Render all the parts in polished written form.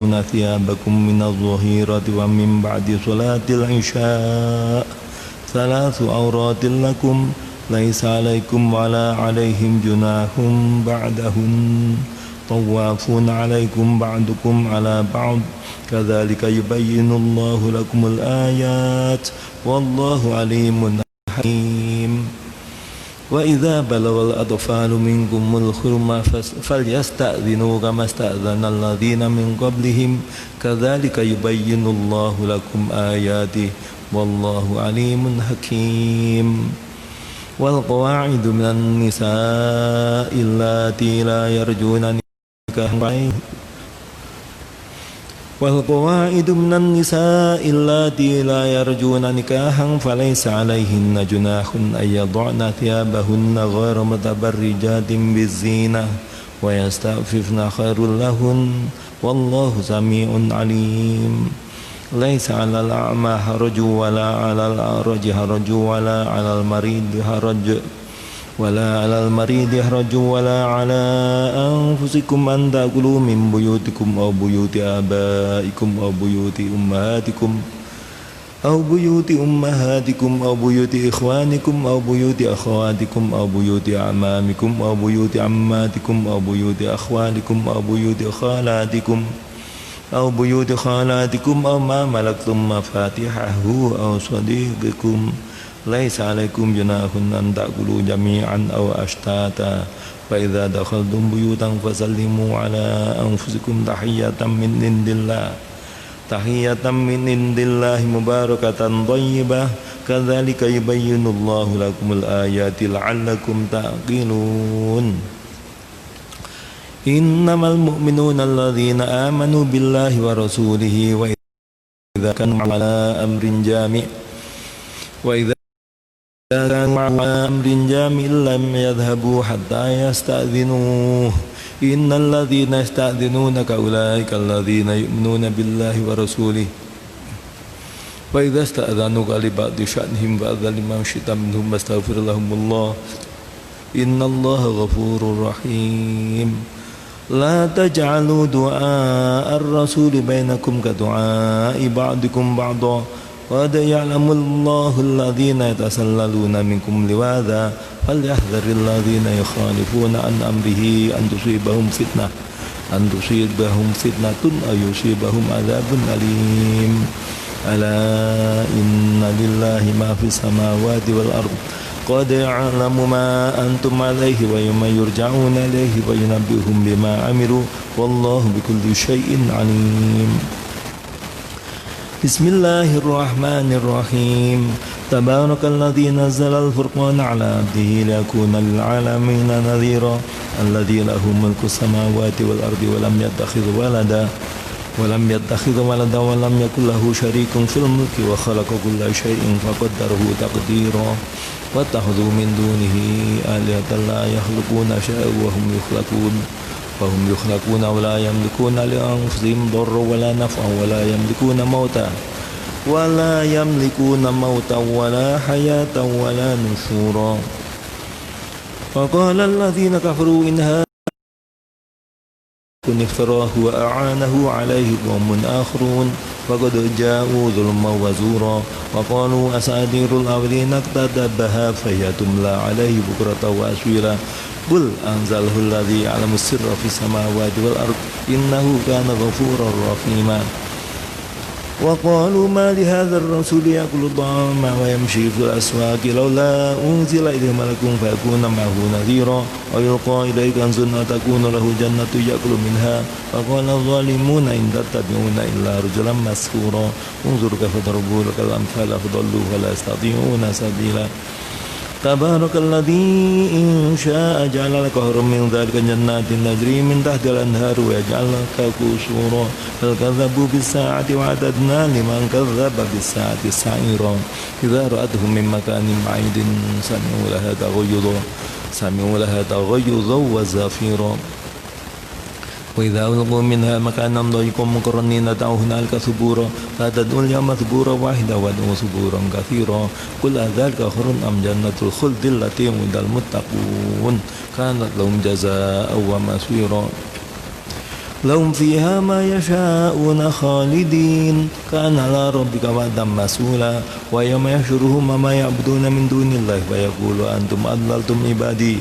ثيابكم من الظهيرة ومن بعد صلاة العشاء 3 عورات لكم ليس عليكم ولا عليهم جناح بعدهن طوافون عليكم بعضكم على بعض كذلك يبين الله لكم الآيات والله عليم حكيم وإذا بلغ الأطفال منكم الحلم فليستأذنوا كما استأذن الذين من قبلهم كذلك يبين الله لكم آياته والله عليم حكيم والقواعد من النساء اللاتي لا يرجون نكاحا فليس عليهن جناح أن يضعن ثيابهن غير متبرجات بالزينة ويستعففن خير لهن والله سميع عليم ليس على الأعمى حرج ولا على الأعرج حرج ولا على المريض حرج ولا على أنفسكم أن تأكلوا من بيوتكم أو بيوت آبائكم أو بيوت أمهاتكم أو بيوت إخوانكم أو بيوت أخواتكم أو بيوت أعمامكم أو بيوت عماتكم أو بيوت أخوالكم أو بيوت خالاتكم أو ما ملكتم مفاتحه أو صديقكم ليس عليكم جناح أن تأكلوا جميعا أو أشتاتا فإذا دخلتم بيوتا فسلموا على أنفسكم تحية من عند الله مباركة طيبة كذلك يبين الله لكم الآيات لعلكم تعقلون إنما المؤمنون الذين آمنوا بالله ورسوله وإذا كانوا على أمر جامع لم يذهبوا حتى يستأذنوه إن الذين يستأذنونك أولئك الذين يؤمنون بالله ورسوله وإذا استأذنوك لبعض شأنهم فأذن لمن شئت منهم واستغفر لهم الله إن الله غفور رحيم لا تجعلوا دعاء الرسول بينكم كدعاء بعضكم بعضا قد يعلم الله الذين يتسللون منكم لواذا فليحذر الذين يخالفون عن أمره أن تصيبهم فتنة أو يصيبهم عذاب أليم ألا إن لله ما في السماوات والأرض قد يعلم ما أنتم عليه ويوم يرجعون إليه وينبئهم بما عملوا والله بكل شيء عليم بسم الله الرحمن الرحيم تبارك الذي نزل الفرقان على عبده ليكون للعالمين نذيرا الذي له ملك السماوات والأرض ولم يتخذ ولدا ولم يكن له شريك في الملك وخلق كل شيء فقدره تقديرا واتخذوا من دونه آلهة لا يخلقون شيئا وهم يخلقون ولا يملكون لأنفسهم ضرا ولا نفعا ولا يملكون موتا ولا حياة ولا نشورا وقال الذين كفروا إن هذا افتراه وأعانه عليه قوم آخرون فقد جاءوا ظلما وزورا وقالوا أساطير الأولين اكتتبها فهي تملى عليه بكرة وأصيلا قل أنزله الذي يعلم السر في السماوات والأرض إنه كان غفورا رحيما وقالوا ما لهذا الرسول يأكل الطعام ويمشي في الأسواق لولا أنزل إليه ملك فيكون معه نذيرا ويلقى إليه كنز تكون له جنة يأكل منها فقال الظالمون إن تتبعون إلا رجلا مسحورا انظر كيف ضربوا لك الأمثال فضلوا فلا يستطيعون سبيلا تبارك الذي إن شاء جعل لك خيرا من ذلك جنات تجري من تحت الأنهار ويجعل لك قصورا بل كذبوا بالساعة وأعتدنا لمن كذب بالساعة سعيرا إذا رأتهم من مكان بعيد سمعوا لها تغيظا وزفيرا وإذا ألقوا منها مكانا ضيقا مقرنين دعوا هنالك ثبورا لا تدعوا اليوم ثبورا واحدا وادعوا ثبورا كثيرا قل أذلك خير أم جنة الخلد التي وعد المتقون كانت لهم جزاء ومصيرا lahum fiha ma yasha'una khalidin kana ala rabbika wa'dan mas'ula wa yawma yahsyuruhum ma ya'buduna min dunillahi wa yaqulu antum adlaltum ibadi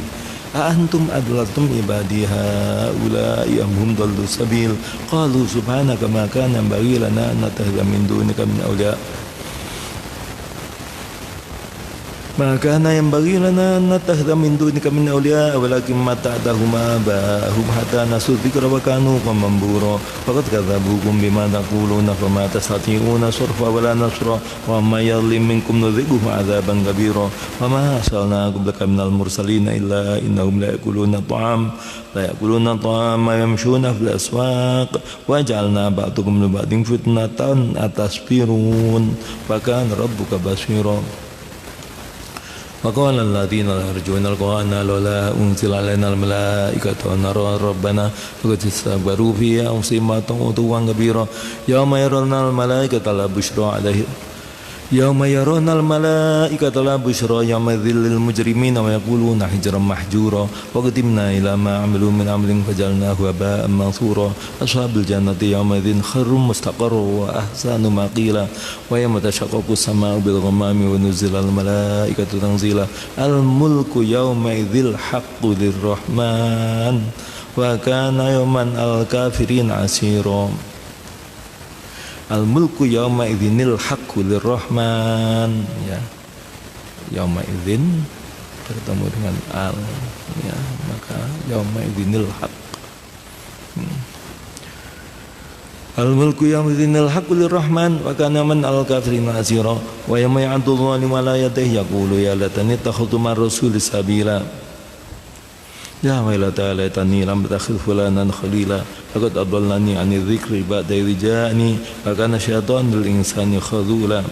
antum adlaltum ibadi haula'i am hum dallu sabil qalu subhanaka ma kana yanbaghi lana an nattakhidha min dunika min awliya ma kana yanbaghi lana an nattakhidha min dunika min awliya walakin mata'tahum aba'ahum hatta nasu dzikra wa kanu qauman bura faqad kadzabukum bima taquluna fama tastati'una surfa wala nasra wa may yadhlim minkum nudhiquhu 'adzaban kabira wa ma arsalna qablaka minal mursalin illa innahum la ya'kuluna ta'ama yamshuna fil aswaq wa ja'alna ba'dakum li ba'din fitnatan atasbirun wa kana rabbuka basira وقال الذين لا يرجون القرآن لولا أنزل علينا الملائكة ونرى ربنا فقد استكبروا في أنفسهم عتوا كبيرا يوم يرون الملائكة لا بشرى يومئذ للمجرمين ويقولون حجرا محجورا وقدمنا إلى ما عملوا من عمل فجعلناه هباء منثورا أصحاب الجنة يومئذ خير مستقرا وأحسن مقيلا ويوم تشقق السماء بالغمام ونزل الملائكة تنزيلا الملك يومئذ الحق للرحمن وكان يوما على الكافرين عسيرا Al-mulku yawma idzinil haqqu lirrahman ya. Yawma idzin bertemu dengan al ya, maka yawma idzinil haqq. Al-mulku yawma idzinil haqqu lirrahman wa kana man al-kafirin asira wa yawma ya'dhu dhalimu ala yadayhi yaqulu ya latani takhudtu mar rasuli sabila ya wailata laitani lam takhil fulanan khalila laqad adallani 'ani dzikri ba'da idh ja'ani wa kana syaitanu lil insani khadhula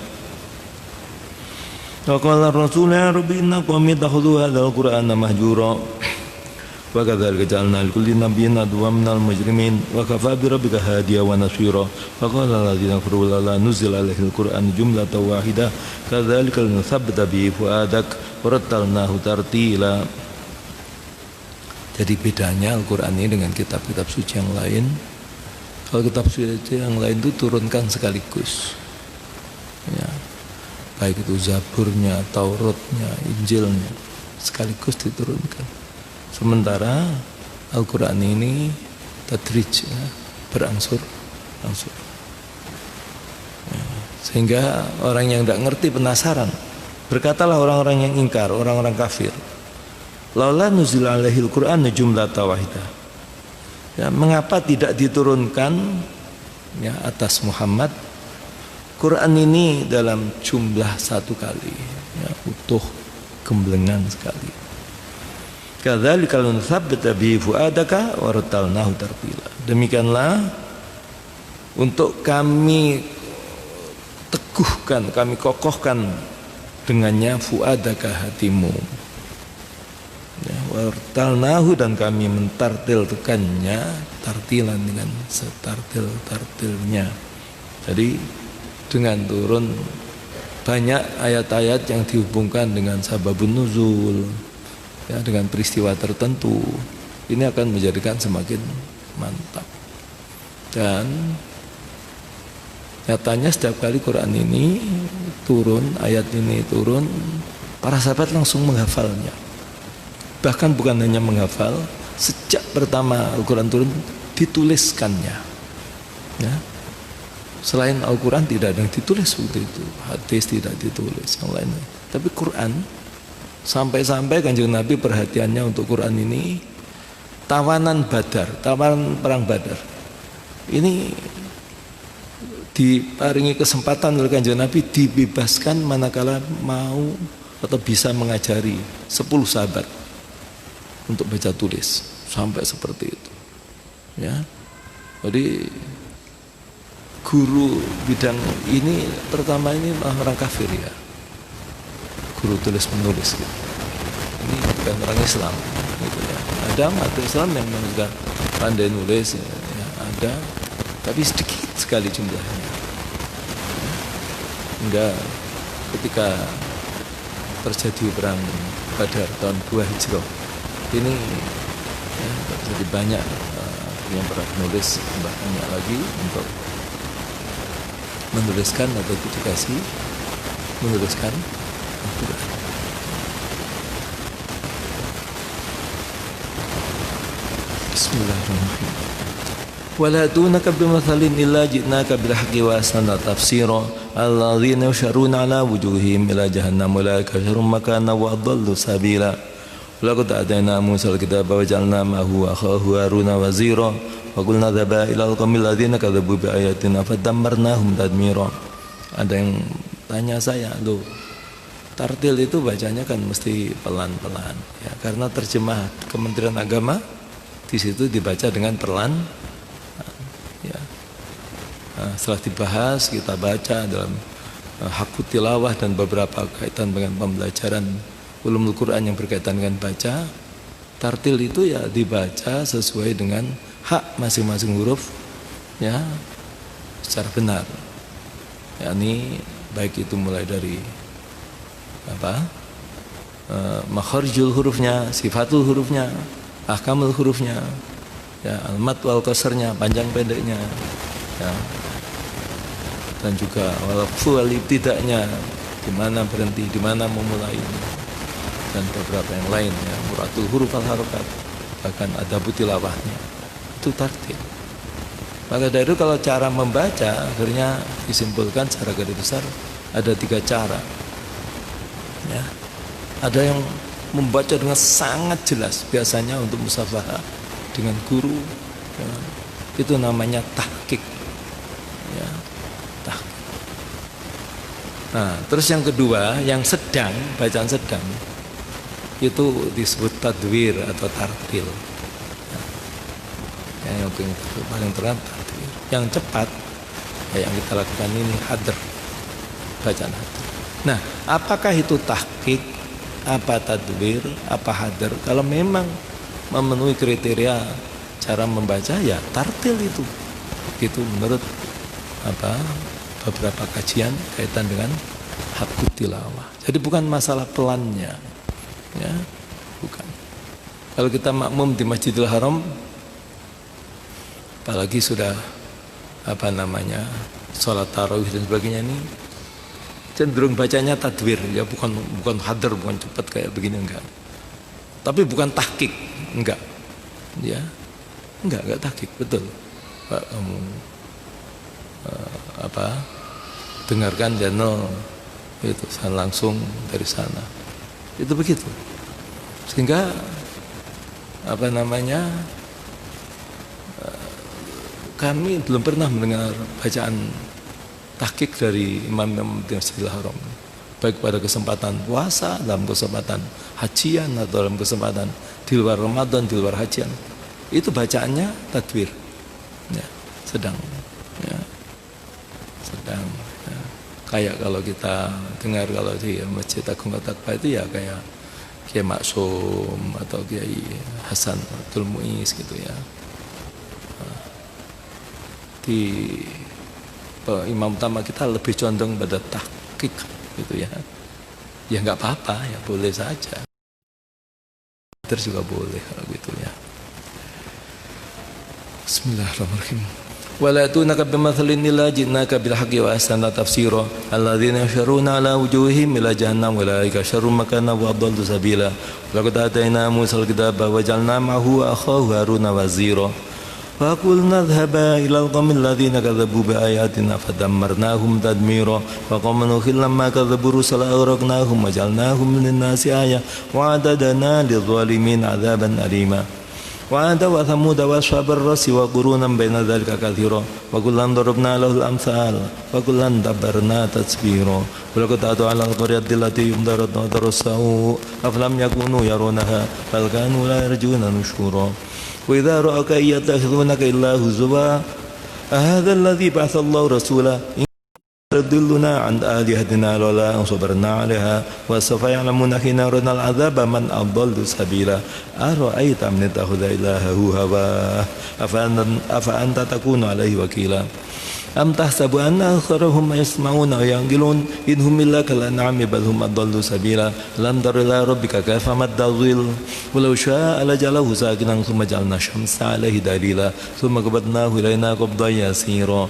wa qala ar-rasul ya rabbi inna qaumi takhudhu hadzal qur'ana mahjura wa kadzalika ja'alna likulli nabiyyin aduwwan minal mujrimin wa kafa bi rabbika hadiya wa nasira wa qala alladziina kafaru la nuzila alaihil qur'anu jumlatan wahidah kadzalika linuthabbita bihi fu'adak wa rattalnahu tartila. Jadi bedanya Al-Quran ini dengan kitab-kitab suci yang lain. Kalau kitab suci yang lain itu turunkan sekaligus ya, baik itu Zaburnya, Tauratnya, Injilnya sekaligus diturunkan. Sementara Al-Quran ini tadrij ya, berangsur-angsur ya, sehingga orang yang tidak ngerti penasaran. Berkatalah orang-orang yang ingkar, orang-orang kafir, laula nuzila alaihil Qur'an jumlatan wahidah. Ya, mengapa tidak diturunkan ya atas Muhammad Quran ini dalam jumlah satu kali ya, utuh gemblengan sekali. Kadzalika lunsabbita bi fuadaka wa rattalnahu tartila. Demikianlah untuk kami teguhkan, kami kokohkan dengannya fuadaka hatimu. Ya, wartalnahu dan kami mentartilkannya tartilan dengan setartil-tartilnya. Jadi dengan turun banyak ayat-ayat yang dihubungkan dengan sababun nuzul ya, dengan peristiwa tertentu, ini akan menjadikan semakin mantap. Dan nyatanya setiap kali Quran ini turun, ayat ini turun, para sahabat langsung menghafalnya. Bahkan bukan hanya menghafal, sejak pertama Al-Quran turun dituliskannya ya. Selain Al-Quran tidak ada yang ditulis waktu itu, hadis tidak ditulis, yang lain. Tapi Quran, sampai-sampai Kanjeng Nabi perhatiannya untuk Quran ini, tawanan perang Badar ini diparingi kesempatan oleh Kanjeng Nabi dibebaskan manakala mau atau bisa mengajari 10 sahabat untuk baca tulis, sampai seperti itu ya. Jadi guru bidang ini pertama ini orang kafir ya, guru tulis menulis gitu. Ini bukan orang Islam gitu ya. Ada umat Islam yang juga pandai nulis ya, ada, tapi sedikit sekali jumlahnya ya. Hingga ketika terjadi perang Badar tahun 2 Hijrah ini ya, terjadi banyak yang pernah menulis banyak lagi untuk menuliskan atau edukasi menuliskan Al-Quran. Bismillahirrahmanirrahim. Wala dunaka bimathalin illa ji'naka bil haqqi wa ahsana tafsira alladzina yusharuna ala wujuhihim ila jahannam ulaika syarrun makana wa adallu sabila. Laqad atayna Musa al-kitaba wa ja'alna ma'ahu akhahu Haruna wazira wa qulna dhaba ila al-qaumil ladzina kadzabu bi ayatina fadammarnahum tadmira. Ada yang tanya saya, loh, tartil itu bacanya kan mesti pelan-pelan ya, karena terjemah Kementerian Agama di situ dibaca dengan pelan ya. Nah, setelah dibahas kita baca dalam hakut tilawah dan beberapa kaitan dengan pembelajaran ulumul Quran yang berkaitan dengan baca. Tartil itu ya dibaca sesuai dengan hak masing-masing huruf ya secara benar. Yakni baik itu mulai dari makharijul hurufnya, sifatul hurufnya, ahkamul hurufnya, ya, al-mad wal qasrnya, panjang pendeknya, ya, dan juga wal-waqfu wal ibtida'nya, di mana berhenti, di mana memulai, dan beberapa yang lain, ya, muratul huruf al harokat, bahkan adabu tilawahnya, itu tartil. Maka dari itu kalau cara membaca akhirnya disimpulkan secara garis besar ada 3 cara. Ya. Ada yang membaca dengan sangat jelas, biasanya untuk musafahah dengan guru, ya. Itu namanya tahqiq. Ya. Tahqiq. Nah, terus yang kedua, yang sedang, bacaan sedang, itu disebut tadwir atau tartil. Yang paling terang tartil. Yang cepat yang kita lakukan ini hadr, bacaan hadr. Nah, apakah itu tahqiq, apa tadwir, apa hadr? Kalau memang memenuhi kriteria cara membaca ya tartil itu. Itu menurut beberapa kajian kaitan dengan hakut tilawah. Jadi bukan masalah pelannya, ya, bukan. Kalau kita makmum di Masjidil Haram, apalagi sudah sholat tarawih dan sebagainya, ini cenderung bacanya tadwir, ya, bukan hadr, bukan cepat kayak begini, enggak. Tapi bukan tahqiq, enggak. Ya. Enggak tahqiq, betul. Pak, kamu dengarkan channel itu langsung dari sana. Itu begitu. Sehingga kami belum pernah mendengar bacaan tahqiq dari imam-imam di Masjidil Haram, baik pada kesempatan puasa, dalam kesempatan hajian, atau dalam kesempatan di luar Ramadan, di luar hajian. Itu bacaannya tadwir, ya, sedang, ya, sedang. Ya. Kayak kalau kita dengar kalau di Masjid Agung At-Taqwa itu ya kayak Kiai Maksum atau Kiai Hasan Abdul Muiz gitu ya. Di imam utama kita lebih condong pada tahqiq gitu ya. Ya nggak apa-apa, ya boleh saja. Terus juga boleh kalau gitu ya. Bismillahirrahmanirrahim. Wala tunaka bimathalin illa ji'naka bil haqqi wa ahsana tafsira alladzina yasharuna ala wujuhihim ila jahannam ulaika syarrun makana wa adallu sabila. Laqad atayna Musa al-kitaba wa ja'alna ma'ahu akhahu Haruna wazira. فقلنا اذهبا إلى القوم الذين كذبوا بآياتنا فدمرناهم تدميرا وقوم نوح لما كذبوا الرسل أغرقناهم وجعلناهم للناس آية وأعتدنا للظالمين عذابا أليما وعاد وثمود وأصحاب الرس وقرونا بين ذلك كثيرا وكلا ضربنا له الأمثال وكلا دبرنا تتبيرا ولقد أتوا على القرية التي أمطرت مطر السوء أفلم يكونوا يرونها بل كانوا لا يرجون نشورا وإذا رأك يتخذونك إلا هزوا أهذا الذي بعث الله رسولا إن يضلنا عن آلهتنا لولا أن صبرنا عليها وسوف يعلمون حين يرون العذاب من أضل سبيلا أرأيت من اتخذ إلهه هواه أفأنت تكون عليه وكيلا am tahsabu anna aktharahum yasma'una wa ya'qilun in hum illa kal an'ami bal hum adallu sabila lam tara ila rabbika kayfa madda dhil walau syaa lajalahu sakinan thumma ja'alna syamsa 'alaihi dalila thumma qabadnahu ilaina qabdan yasira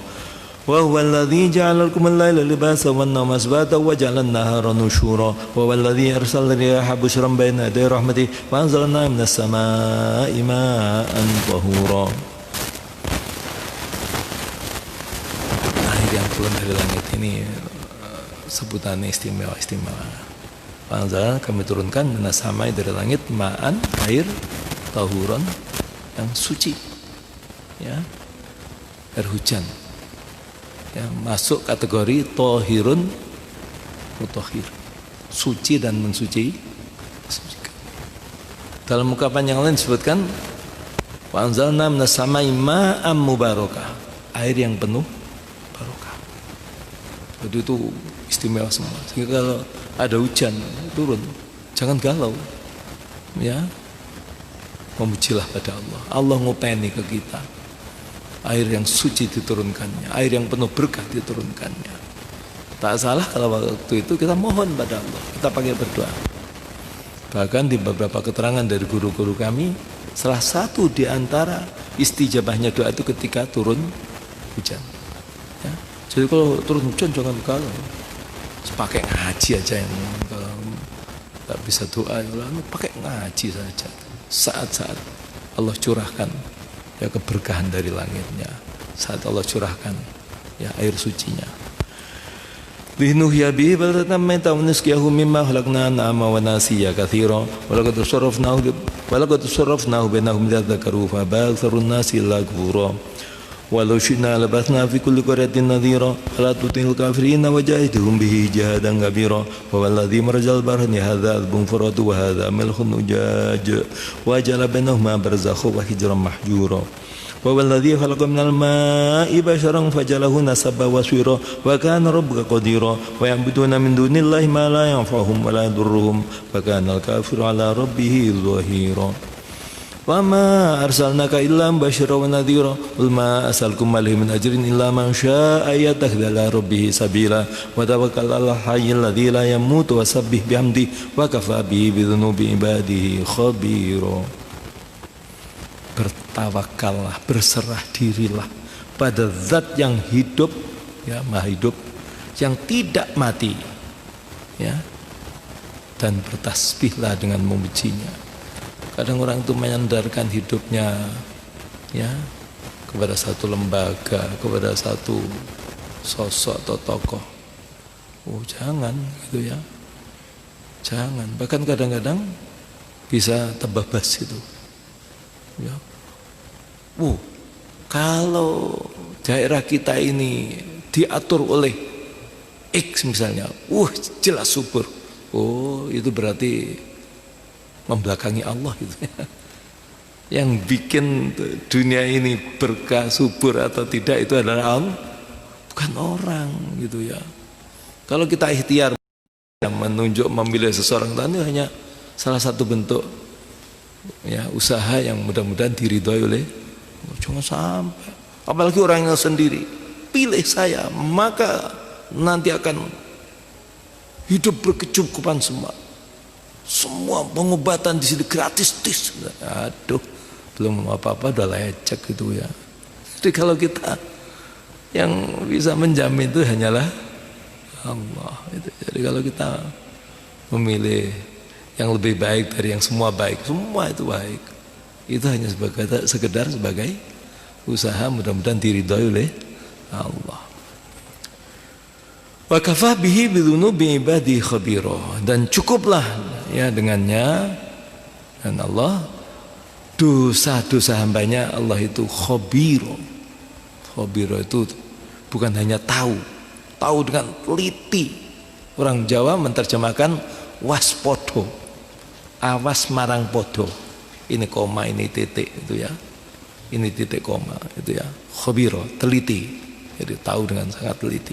وهو الذي جعل لكم الليل لباسا والنوم سباتا وجعل النهار نشورا وهو الذي أرسل الرياح بشرا بين يدي رحمته وأنزلنا من السماء ماء طهورا. Air yang turun dari langit ini sebutannya istimewa. Panzal kami turunkan minas samai dari langit ma'an air tahuran yang suci, ya, air hujan. Yang masuk kategori tohirun mutahhir, suci dan mensuci. Dalam ungkapan yang lain disebutkan wa anzalna minas samai ma'am mubarakah, air yang penuh barokah. Jadi itu istimewa semua. Sehingga kalau ada hujan turun, jangan galau, ya, memujilah pada Allah. Allah ngopeni ke kita. Air yang suci diturunkannya, air yang penuh berkah diturunkannya. Tak salah kalau waktu itu kita mohon pada Allah, kita pakai berdoa. Bahkan di beberapa keterangan dari guru-guru kami, salah satu di antara istijabahnya doa itu ketika turun hujan, ya. Jadi kalau turun hujan jangan galau, pakai ngaji aja, yang kalau tak bisa doa pakai ngaji saja. Saat-saat Allah curahkan, ya, keberkahan dari langitnya, saat Allah curahkan, ya, air sucinya. Linuhya bihi baldatan maytan wa nusqiyahu mimma khalaqna an'ama wa nasiya katsira wa laqad sarrafnahu bainahum liyadhakkaru fa bal aktharun nasi illa kufura walau syi'na labathna fi kulli qaryatin nadhira fala tutil kafirin wa jahidhum bihi jihadan kabira wa walladhi marjal barhani hadza adbun furatu wa hadza milhun ujaj wa jala bainahuma barzakhu wa hijran mahjura wa walladhi khalaqa minal ma'i basharan fajalahu nasaba wa swira wa kana rabbuka qadira wa ya'buduna min dunillahi ma la yanfa'uhum wa la yadurruhum wa kana al-kafiru ala rabbih dhahira. Wa ma arsalnaka illa mubasysyiran wa nadhira qul ma as'alukum alaihi min ajrin illa man syaa'a yattakhidha ila rabbih sabila wa tawakkal 'alal hayyil ladzi la yamutu wa sabbih bihamdi wa kafaa bihi bi dzunubi ibadihi khabira. Bertawakallah, berserah dirilah pada zat yang hidup, ya, maha hidup, yang tidak mati, ya, dan bertasbihlah dengan memujinya. Kadang orang itu menyandarkan hidupnya, ya, kepada satu lembaga, kepada satu sosok atau tokoh. Oh, jangan gitu, ya, jangan. Bahkan kadang-kadang bisa tebabas itu, ya. Kalau daerah kita ini diatur oleh X misalnya, jelas subur. Oh, itu berarti membelakangi Allah gitu. Yang bikin dunia ini berkah subur atau tidak itu adalah Allah, bukan orang gitu, ya. Kalau kita ikhtiar menunjuk memilih seseorang tadi hanya salah satu bentuk, ya, usaha yang mudah-mudahan diridhoi oleh. Jangan sampai, apalagi orangnya sendiri pilih saya maka nanti akan hidup berkecukupan semua pengobatan di sini gratis. Aduh, belum apa-apa udah lecek gitu, ya. Jadi kalau kita yang bisa menjamin itu hanyalah Allah itu. Jadi kalau kita memilih yang lebih baik dari yang semua baik, semua itu baik, itu hanya sekedar sebagai usaha, mudah-mudahan diridhoi oleh Allah. Wa kafaa bihi bi dzunubi ibadi khabira, dan cukuplah, ya, dengannya dan Allah dosa-dosa hambanya Allah itu khabira. Khabira itu bukan hanya tahu dengan teliti. Orang Jawa menerjemahkan waspodo, awas marang podo. Ini koma, ini titik, itu, ya. Ini titik koma, itu, ya. Khabira, teliti. Jadi tahu dengan sangat teliti.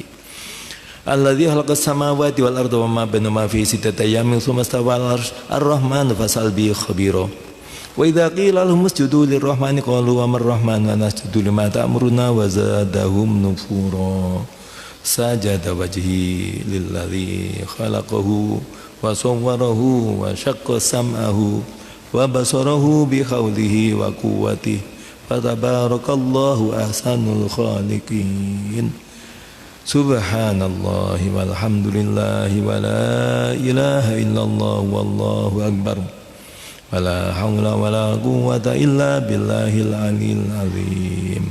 Alladzi khalaqas samawati wal arda wa ma bainahuma fi sittati ayyamin tsumma istawa 'alal 'arsy ar-rahman fasal bi khabira. Wa idza qila lahum usjudu lirrahmani qalu wa marrahman wa nasjudu lima ta'muruna wa zadahum nufura. Sajada wajhi lilladzi khalaqahu wa sawwarahu wa syaqqa sam'ahu wa basarahu bi haulihi wa quwwatihi fatabarakallahu ahsanul khaliqin. Subhanallahi walhamdulillahi wa la ilaha illallah wallahu akbar. Wala haula wala quwwata illa billahil aliyil azim.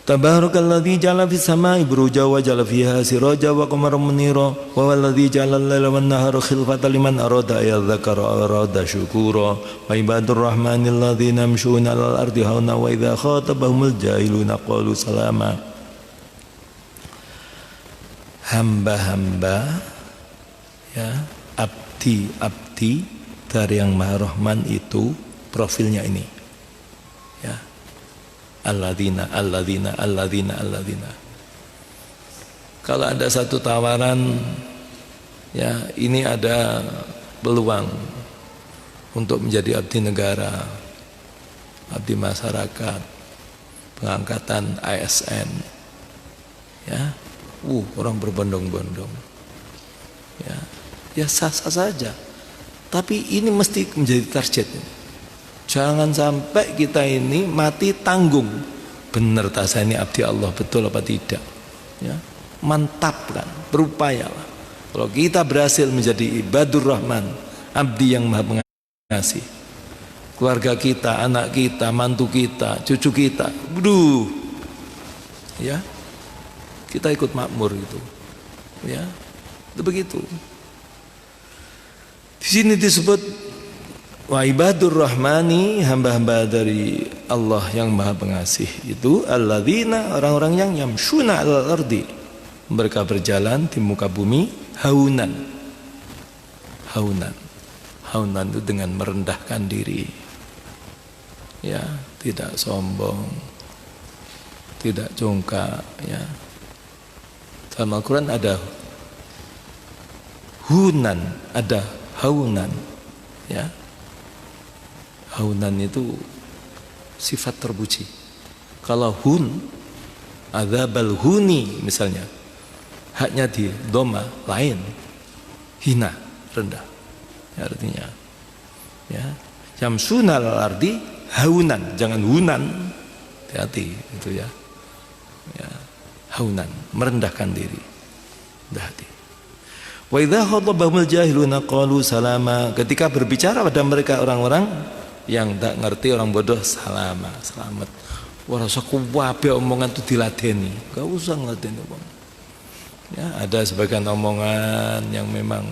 Tabarakalladzi ja'ala fis samai buruja wa ja'ala fiha siraja wa qamaran munira wa walladzi ja'ala al-laila wan nahara khilfatan liman arada ayadhakara aw arada syukura wa ibadur rahmanil ladzina yamshuna 'alal ardi hauna wa idza khatabahumul jahiluna qalu salama. Hamba-hamba ya, abdi dari yang Maha Rahman itu profilnya ini ya, alladzina. Kalau ada satu tawaran ya, ini ada peluang untuk menjadi abdi negara, abdi masyarakat, pengangkatan ASN ya, orang berbondong-bondong ya sah-sah saja. Tapi ini mesti menjadi target. Jangan sampai kita ini mati tanggung. Benar tak saya ini abdi Allah, betul apa tidak? Ya, mantapkan, berupayalah. Kalau kita berhasil menjadi ibadur rahman, abdi yang maha pengasih, keluarga kita, anak kita, mantu kita, cucu kita, ya, kita ikut makmur gitu, ya, itu begitu. Di sini disebut wa ibadur rahmani, hamba-hamba dari Allah yang Maha Pengasih itu alladzina, orang-orang yang yamshuna 'alal ardi, mereka berjalan di muka bumi haunan itu dengan merendahkan diri ya, tidak sombong, tidak congkak ya. Dalam Al-Quran ada hunan, ada haunan ya. Haunan itu sifat terpuji. Kalau hun, adzabal huni misalnya, haknya di doma lain, hina, rendah ya, artinya ya, yamsuna 'alal ardi haunan, jangan hunan, hati-hati itu ya, ya, haunan, merendahkan diri, hati. Wa idza khatabahumul jahiluna qalu salama, ketika berbicara pada mereka orang-orang yang tak ngerti, orang bodoh, salama, selamat. Ora usah kuwabe omongan itu diladeni, enggak usah ngladeni wong. Ya, ada sebagian omongan yang memang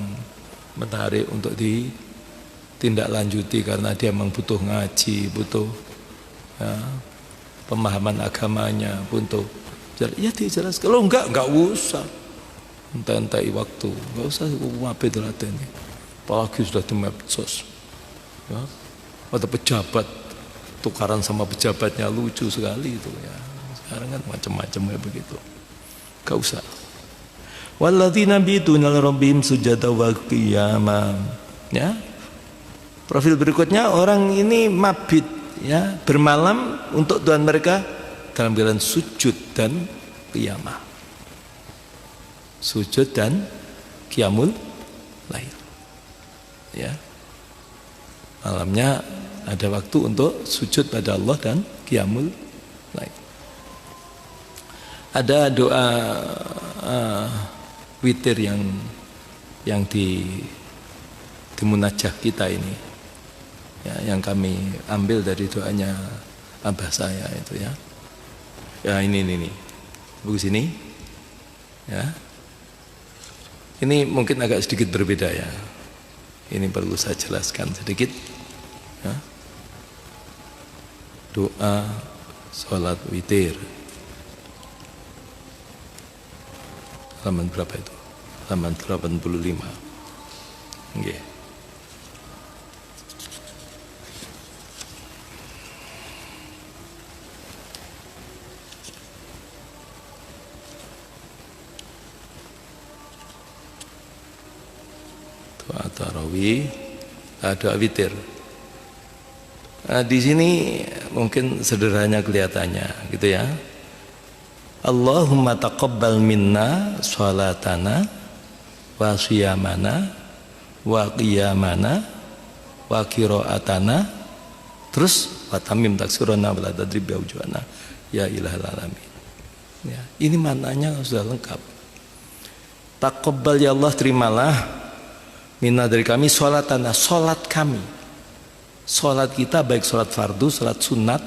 menarik untuk ditindaklanjuti karena dia memang butuh ngaji, butuh ya, pemahaman agamanya, butuh ya dijelaskan. Kalau enggak usah. Entai waktu, nggak usah wape dilateni. Apalagi sudah di medsos, ya. Ada pejabat tukaran sama pejabatnya, lucu sekali itu ya. Sekarang kan macam-macam ya begitu. Gak usah. Walladzina bituna rabbihim sujada wa qiyama. Ya. Profil berikutnya, orang ini mabit ya, bermalam untuk Tuhan mereka dalam keadaan sujud dan qiyamah. Sujud dan qiyamul lail ya, malamnya ada waktu untuk sujud pada Allah dan qiyamul lail. Ada doa witir yang di munajah kita ini ya, yang kami ambil dari doanya abah saya itu ya. Ya ini buku sini ya. Ini mungkin agak sedikit berbeda ya. Ini perlu saya jelaskan sedikit ya. Doa sholat witir. Halaman berapa itu? Halaman 85. Nggih. Doa tarawih, doa witir. Di sini mungkin sederhananya kelihatannya gitu ya. Allahumma taqabbal minna sholatana wa siyamana wa qiyamana wa qiraatana, terus wa tamim taksirana wa la tadrib bi awjuhana ya ilahal alamin. Ya, ini maknanya sudah lengkap. Taqabbal ya Allah, terimalah minna dari kami sholatana, sholat kami, sholat kita baik sholat fardu, sholat sunat,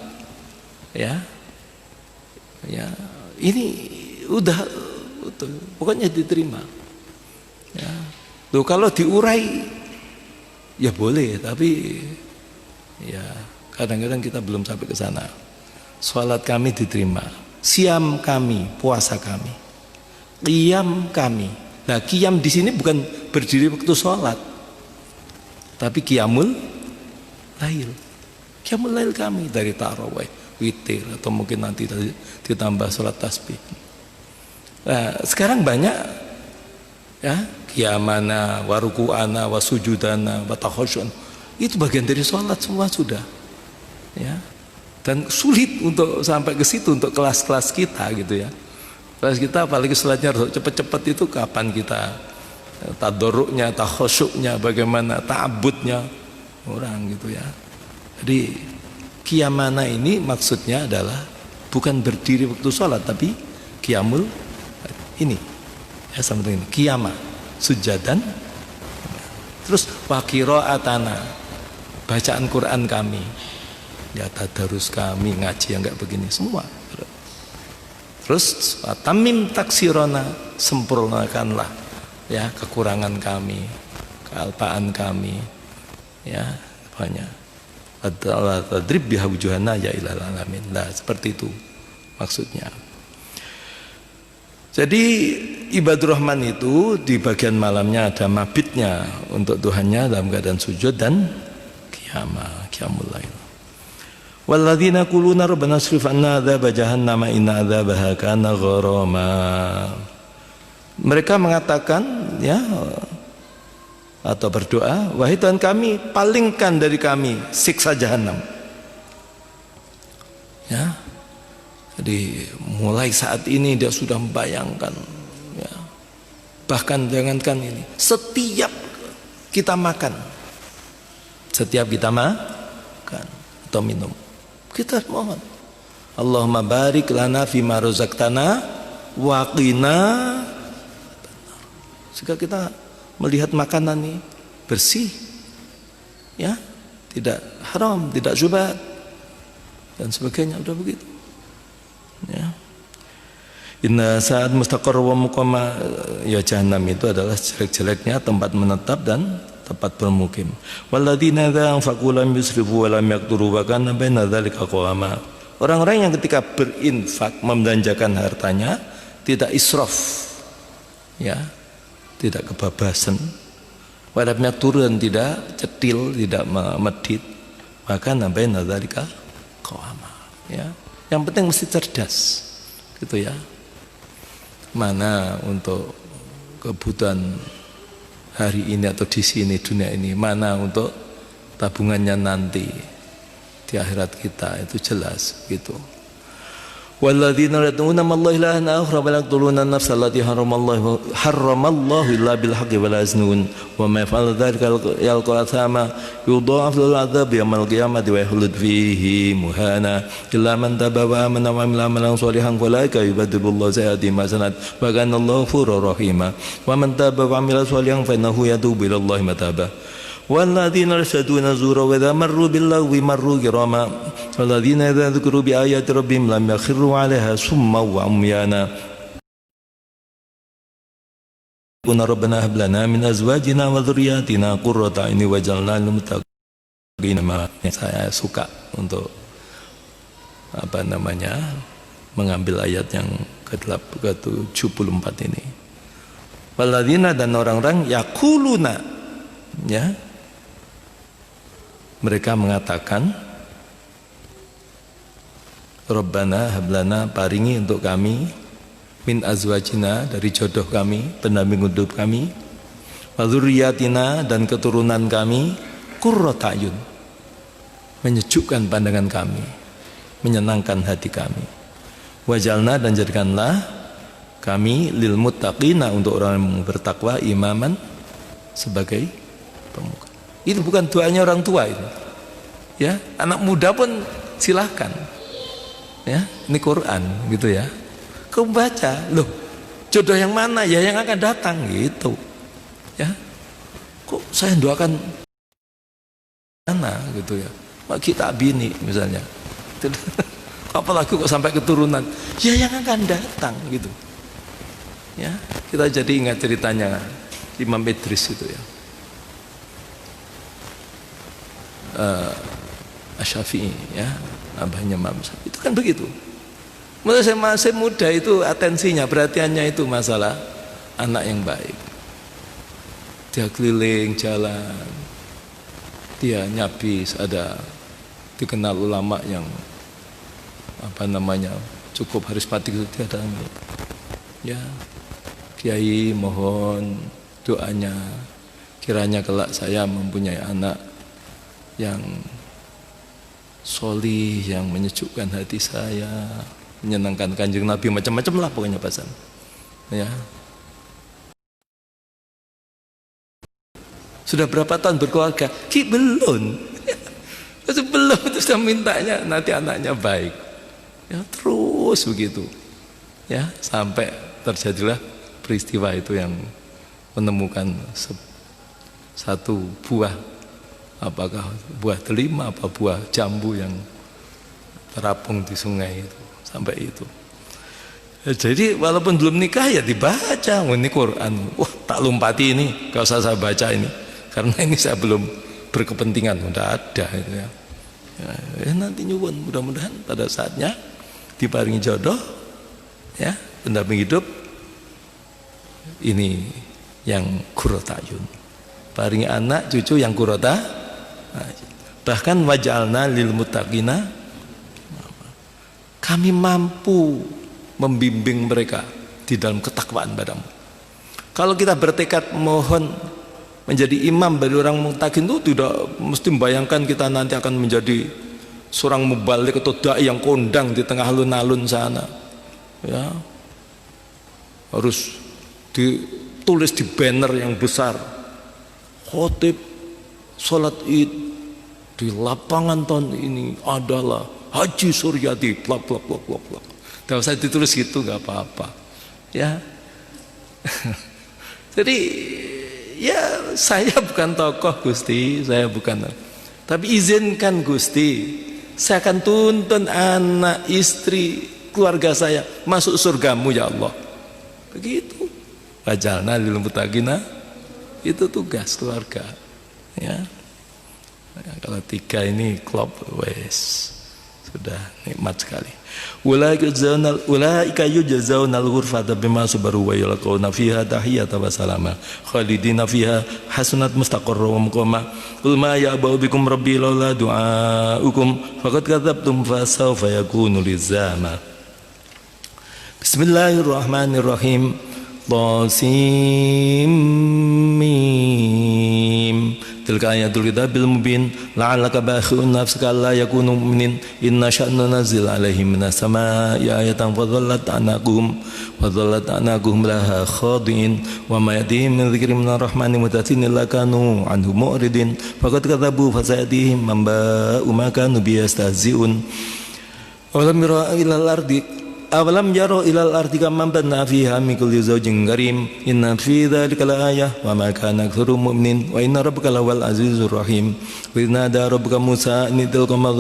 ya, ya, ini udah pokoknya diterima. Ya, tuh kalau diurai ya boleh, tapi ya kadang-kadang kita belum sampai ke sana. Sholat kami diterima, siam kami, puasa kami, qiyam kami. Nah, qiyam di sini bukan berdiri waktu sholat, tapi qiyamul lail. Qiyamul lail kami dari tarawih, witir, atau mungkin nanti ditambah sholat tasbih. Nah, sekarang banyak ya, qiyamana wa ruku'ana wa sujudana wa tahajjud, itu bagian dari sholat semua sudah ya. Dan sulit untuk sampai ke situ untuk kelas-kelas kita gitu ya. Kelas kita apalagi sholatnya harus cepat-cepat, itu kapan kita tadoruknya, takhusyuknya, bagaimana ta'abudnya orang gitu ya. Jadi qiyamana ini maksudnya adalah bukan berdiri waktu sholat, tapi qiyamul ini ya, seperti ini, qiyama sujadan, terus wa qiraatana, bacaan Quran kami ya, tadarus kami, ngaji yang enggak begini semua. Terus tamim taksirona, sempurnakanlah ya kekurangan kami, kealpaan kami ya, banyak. Tadrib biha wujuhana ya ilal alamin. Nah, seperti itu maksudnya. Jadi ibadur rahman itu di bagian malamnya ada mabitnya untuk Tuhannya dalam keadaan sujud dan qiyamul lail. Walladzina quluna rabbana srif 'anna adzab jahannam inna adzabaha kana gharama. Mereka mengatakan ya, atau berdoa, wahai Tuhan kami, palingkan dari kami siksa jahanam. Ya. Jadi mulai saat ini dia sudah membayangkan ya. Bahkan jangankan ini, setiap kita makan, setiap kita makan atau minum, kita mohon Allahumma barik lana fima razaqtana wa qina. Jika kita melihat makanan ini bersih ya, tidak haram, tidak syubhat dan sebagainya, udah begitu ya. Inna saat mustaqarr wa muqama, ya jahanam itu adalah jelek-jeleknya tempat menetap dan tempat bermukim. Walladzina anfaqu lam yusrifu wa lam yaqturu wa kana baina dzalika qawama. Orang-orang yang ketika berinfak, membelanjakan hartanya, tidak israf ya, tidak kebabasan, wa lam yaqturu, dan tidak cetil, tidak medit, maka baina dzalika qawama ya. Yang penting mesti cerdas gitu ya. Mana untuk kebutuhan hari ini atau di sini dunia ini, mana untuk tabungannya nanti di akhirat kita, itu jelas gitu. Walladzina yad'una mallahi ilahan akhar wa la yaqtuluna an-nafsa allati haramallahu illa bil haqqi wa la yaznun wa may yaf'al dzalika yalqa athama yudha'af lahu al-'adzab yawmal qiyamati wa yakhlud fihi muhana illa man taba wa amana wa 'amila amalan shalihan falaika yubaddilullahu sayyi'atihim hasanat wa kana Allahu ghafurur rahima wa man taba wa 'amila shalihan fa innahu yatubu ila Allahi mataba. Walladzina yashhaduna zura wa idza marru bil-lagwi marru kirama walladzina idza dzukuru bi ayati rabbihim lam yakhiru 'alaiha summa wa umyana. Rabbana hab lana min azwajina wa dhurriyyatina qurrata a'yunin waj'alna lil muttaqina imama. Saya suka untuk mengambil ayat yang ke-74 ini. Walladzina, dan orang-orang yaquluna ya, mereka mengatakan, Rabbana hablana, paringi untuk kami, min azwajina, dari jodoh kami, pendamping hidup kami, wa dzurriyyatina, dan keturunan kami, qurrata a'yun, menyejukkan pandangan kami, menyenangkan hati kami. Wajalna, dan jadikanlah kami lil muttaqina, untuk orang yang bertakwa, imaman, sebagai pemuka. Itu bukan doanya orang tua itu. Ya, anak muda pun silahkan. Ya, ini Quran gitu ya. Kau baca, loh, jodoh yang mana ya yang akan datang gitu. Ya. Kok saya doakan anak gitu ya. Kita bini misalnya. Apalagi kok sampai keturunan. Ya yang akan datang gitu. Ya, kita jadi ingat ceritanya Imam Idris itu ya. Asy-Syafi'i ya, abahnya Imam Syafi'i. Itu kan begitu. Mulai saya masih muda itu atensinya, perhatiannya itu masalah anak yang baik. Dia keliling jalan, dia nyabis, ada dikenal ulama yang cukup harismatik itu dia datangi. Ya, Kiai mohon doanya, kiranya kelak saya mempunyai anak yang solih, yang menyejukkan hati saya, menyenangkan Kanjeng Nabi, macam-macam lah pokoknya pasan. Ya. Sudah berapa tahun berkeluarga? Belum. Belum, itu sudah mintanya nanti anaknya baik. Ya, terus begitu. Ya, sampai terjadilah peristiwa itu yang menemukan satu buah, apakah buah delima apa buah jambu yang terapung di sungai itu, sampai itu. Ya, jadi walaupun belum nikah ya dibaca, ini Quran. Wah, tak lompati ini, gak usah saya baca ini, karena ini saya belum berkepentingan, udah ada itu ya. Ya, nanti nyuwun, mudah-mudahan pada saatnya diparingi jodoh, ya, pendamping hidup. Ini yang qurrata ayun, paringi anak cucu yang qurrata. Bahkan waj'alna lil muttaqina, kami mampu membimbing mereka di dalam ketakwaan padamu. Kalau kita bertekad mohon menjadi imam bagi orang muttaqin, itu tidak mesti membayangkan kita nanti akan menjadi seorang mubalik atau dai yang kondang di tengah alun-alun sana. Ya, harus ditulis di banner yang besar, khotib sholat id di lapangan tahun ini adalah Haji Suryadi, plak plak plak plak plak. Tidak usah ditulis gitu, nggak apa-apa. Ya, jadi ya saya bukan tokoh Gusti, saya bukan. Tapi izinkan Gusti, saya akan tuntun anak, istri, keluarga saya masuk surgamu ya Allah. Begitu. Wajalna lil muttaqina, itu tugas keluarga. Ya. Nah, kalau tiga ini klop, wes sudah nikmat sekali. Ulaika yujzaunal ghurfata bima sabaru wa yalqauna fiha tahiyatan wa salama khalidina fiha hasunat mustaqarra wa muqama. Qul ma ya'ba'u bikum rabbi laula du'aukum faqad kadzabtum fa sawfa yakunu lizama. Bismillahirrahmanirrahim. Tasim mim. Tilka ayatul kitabil mubin la'allaka bakhi'un nafsaka alla yakunu mu'minin inna sya'na nunzil 'alaihim minas samaa'i ayatan fadhallat anaquhum laha khadi'in wa ma yatihim min dzikrin minar rahmani muttasin illa kanu anhu mu'ridin faqad kadzabu fasayatihim man ba'u ma kanu biyastahzi'un awalam yaro ilal ardi kam banna fiha min kulli zawjin karim inna fi dzalika laayah wa ma kana aktsaruhum mu'minin wa inna rabbaka lawal azizur rahim wa inna da rabbuka Musa nidil qama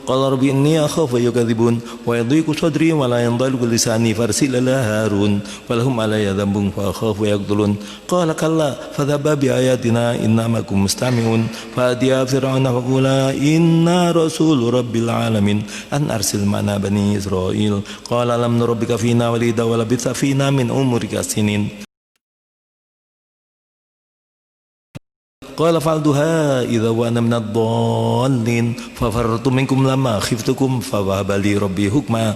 qala rabbi inni akhafu yukadzibun wa yadhiqu sadri wa la yandalu lisani farsil ila harun wa lahum alayya dhanbun fa akhafu yaqtulun qala kalla fadhaba bi ayatina inna makum mustami'un fa atiya fir'auna fa qula inna rasul rabbil alamin an arsil mana bani israil qala lam nurabbika fina walida wa labitha fina min umrika sinin qala fa'altuha idza wa ana minadh dhallin fa farartu minkum lamma khiftukum fa wahaba li rabbi hukma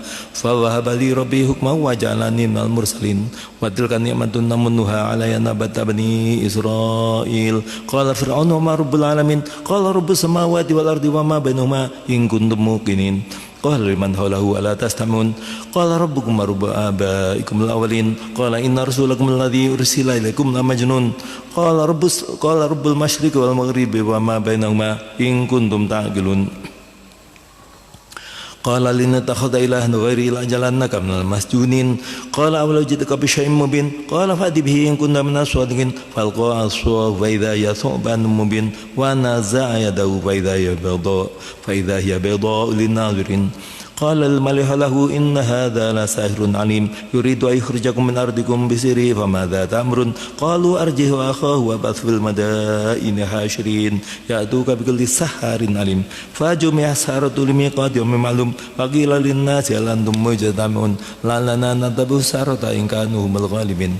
wa ja'alani minal mursalin wa tilka ni'matun namunnuha alayya nabata bani Israil qala fir'aunu wa ma rabbul alamin qala rabbus samawati wal ardi wa ma bainahuma in kuntum muqinin qala liman hawlahu ala tastamun qala rabbukum wa rabbu abaikum al-awwalin qala inna rasulakum alladhi ursila ilaikum la majnun qala rabbul masyriqi wal maghribi wa ma bainahuma in kuntum ta'qilun qala linatakhadha ilahan ghairi lajalannaka minal masjunin qala awalau jidaka bi syai'in mubin qala fa'ti bihi in kunta minas shadiqin falqa aswa wa idha hiya thuban mubin wa naza'a yadahu fa idha hiya bayda lin-nazirin qala al-maliku lahu inna hadha la sahirun alim yuridu an yukhrijakum min ardikum bisirri famadha ta'murun qalu arjihu akhahu wa ba'ath fil madaini hashirin ya'tuka bikulli saharin alim fajumi'a as-saharatu limiqati yawmin ma'lum faqila lin-nasi hal antum mujtami'un la'allana natabi'u as-saharata in kanu humul ghalibin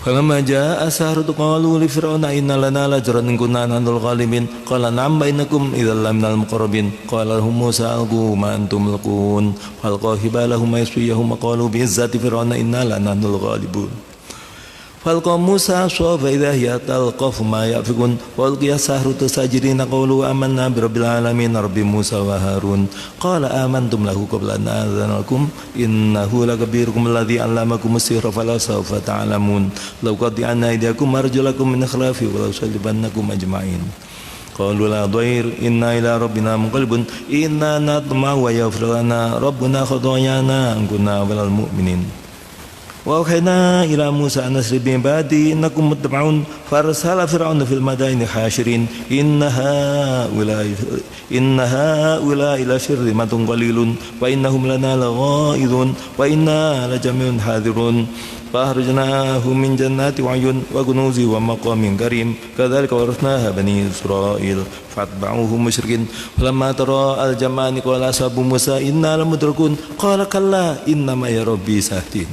falamma jaa'a as-saharatu qalu li fir'auna inna lana lajran in kunna nahnu al-ghalibin qala na'am bainakum idzal laminal muqarrabin qala lahum Musa alqu ma antum mulqun falqa hibalahum yasfiyahum qalu bi izzati fir'auna inna lanahnu al-ghalibun falqa Musa fa idza hiya talqafu ma yafikun wa alqiya as-saharatu sajidina qalu amanna bi rabbil alamin rabbi Musa wa Harun qala amantum lahu qabla an a'dhana lakum innahu lakabirukum alladhi 'allamakum as-sihra fala sawfa ta'lamun law qati'anna aydiyakum arjulakum min khilafi wa law sallibannakum ajma'in qalu la dhair inna ila rabbina munqalibun inna natma'u wa yaghfir lana rabbuna khatayana an kunna awwalal mu'minin wa auhayna ila Musa an asri bi ibadi innakum muttaba'un farsala fir'auna fil madaini hashirin inna haula ila syirmatun qalilun wa innahum lana laghaidun wa inna la jami'un hadirun fahrajnahum min jannati wa 'uyun wa kunuzi wa maqamin karim kadzalika warithnaha bani Israil fatba'uhum musyrikin falamma tara al-jam'ani qala ashabu Musa inna lamudrakun qala kalla inna ma ya rabbi sahdin.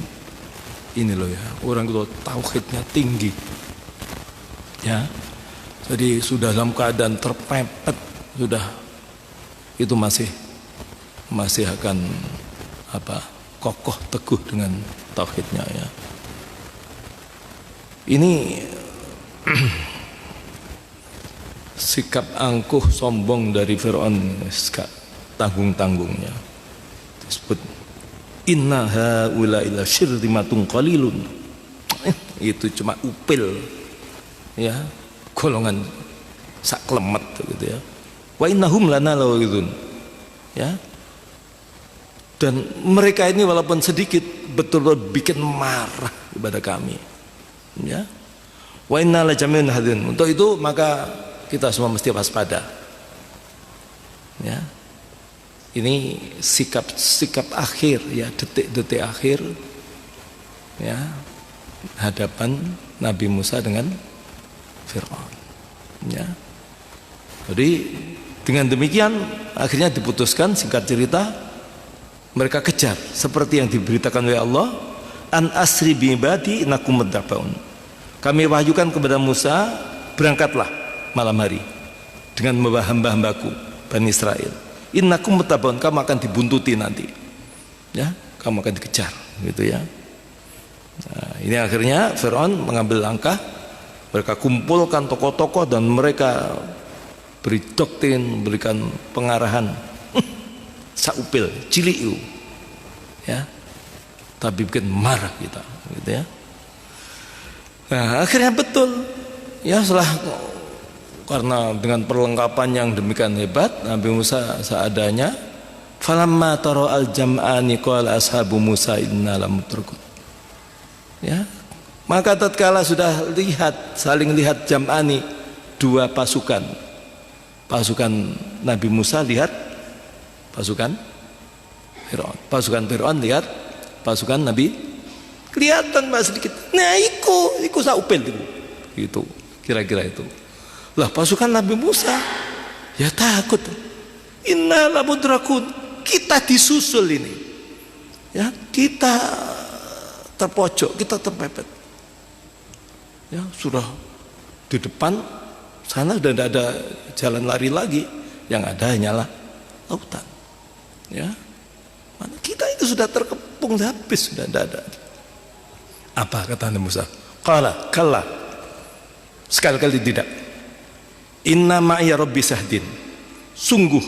Ini loh ya, orang itu tauhidnya tinggi ya, jadi sudah dalam keadaan terpepet, sudah itu masih akan kokoh teguh dengan tauhidnya ya. Ini sikap angkuh sombong dari Fir'aun, tanggung-tanggungnya disebut inna haula ila syirmatun qalilun. Itu cuma upil ya, golongan sak klemet gitu ya. Wa innahum lana lawidun ya. Dan mereka ini walaupun sedikit betul-betul bikin marah kepada kami ya. Wa inna la jami'un hadin. Untuk itu maka kita semua mesti waspada ya. Ini sikap akhir ya, detik-detik akhir ya, hadapan Nabi Musa dengan Fir'aun ya. Jadi dengan demikian akhirnya diputuskan, singkat cerita mereka kejar seperti yang diberitakan oleh Allah, an asri bi ibadi innakum muttaba'un. Kami wahyukan kepada Musa, berangkatlah malam hari dengan membawa hamba-hambaku Bani Israel. Innakum muttaba'un, kamu akan dibuntuti nanti ya, kamu akan dikejar gitu ya. Nah, ini akhirnya Fir'aun mengambil langkah, mereka kumpulkan tokoh-tokoh dan mereka beri doktrin, berikan pengarahan saupil, cilik ya, tapi bikin marah kita gitu ya. Nah akhirnya betul ya, setelah karena dengan perlengkapan yang demikian hebat, Nabi Musa seadanya. Falamma tara al-jam'ani qala ashabu Musa inna lamudrakun ya. Maka tatkala sudah saling lihat jam'ani, dua pasukan Nabi Musa lihat pasukan Fir'aun, pasukan Fir'aun lihat pasukan Nabi, kelihatan mas sedikit. Nah iku saupil itu kira-kira itu. Lah pasukan Nabi Musa ya takut, inna lamudrakun, kita disusul ini ya, kita terpojok, kita terpepet ya, sudah di depan Sana sudah tidak ada jalan lari lagi, yang ada hanyalah lautan. Ya, kita itu sudah terkepung habis, sudah tidak ada. Apa kata Nabi Musa? Qala kalla, sekali-kali tidak. Inna ma'iya rabbi sahdin, sungguh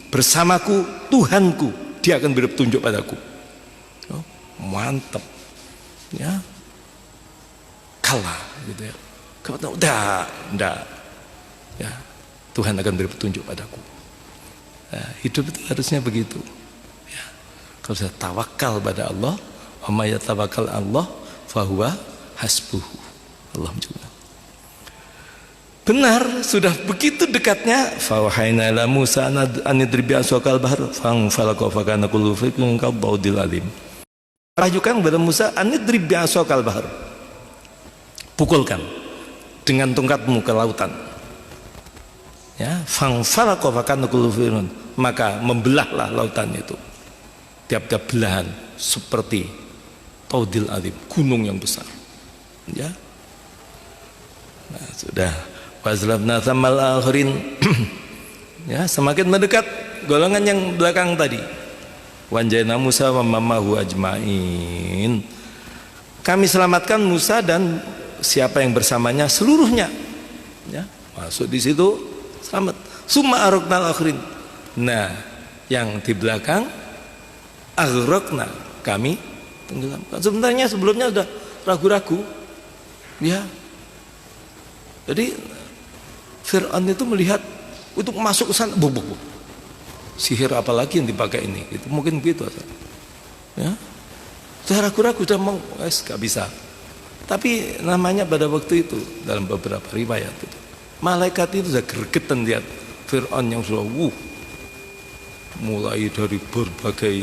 bersamaku Tuhanku, dia akan beri petunjuk padaku. Oh, mantap, ya. Kalla, gitu ya. Kau tidak, ya. Tuhan akan beri petunjuk padaku. Nah, hidup itu harusnya begitu. Ya. Kalau sudah tawakal pada Allah, wa may yatawakkal Allah, fahuwa hasbuhu. Alhamdulillah. Benar, sudah begitu dekatnya. Fawahayna ila Musa an idrib bi'asakal bahr fanfalaqa fa kana kullu firqin kabawdil alim. Wahyukan kepada Musa an idrib bi'asakal bahr. Pukulkan dengan tongkatmu ke lautan. Ya, fanfalaqa fa kana kullu firqin, maka membelahlah lautan itu. Tiap-tiap belahan seperti taudil alim, gunung yang besar. Ya. Nah, sudah wazlabna thammal akhirin. Ya, semakin mendekat golongan yang belakang tadi. Wanjayna Musa wa mamahu ajmain. Kami selamatkan Musa dan siapa yang bersamanya seluruhnya. Ya, masuk di situ selamat. Summa aroknal akhirin. Nah, yang di belakang aghraqna, kami tenggelamkan. Sebenarnya sebelumnya sudah ragu-ragu. Ya. Jadi Fir'aun itu melihat untuk masuk ke sana, sihir apalagi yang dipakai ini? Itu mungkin begitu. Ya, sudah ragu-ragu, sudah mau, gak bisa. Tapi namanya pada waktu itu dalam beberapa riwayat itu, malaikat itu sudah gregetan lihat Fir'aun yang sudah mulai dari berbagai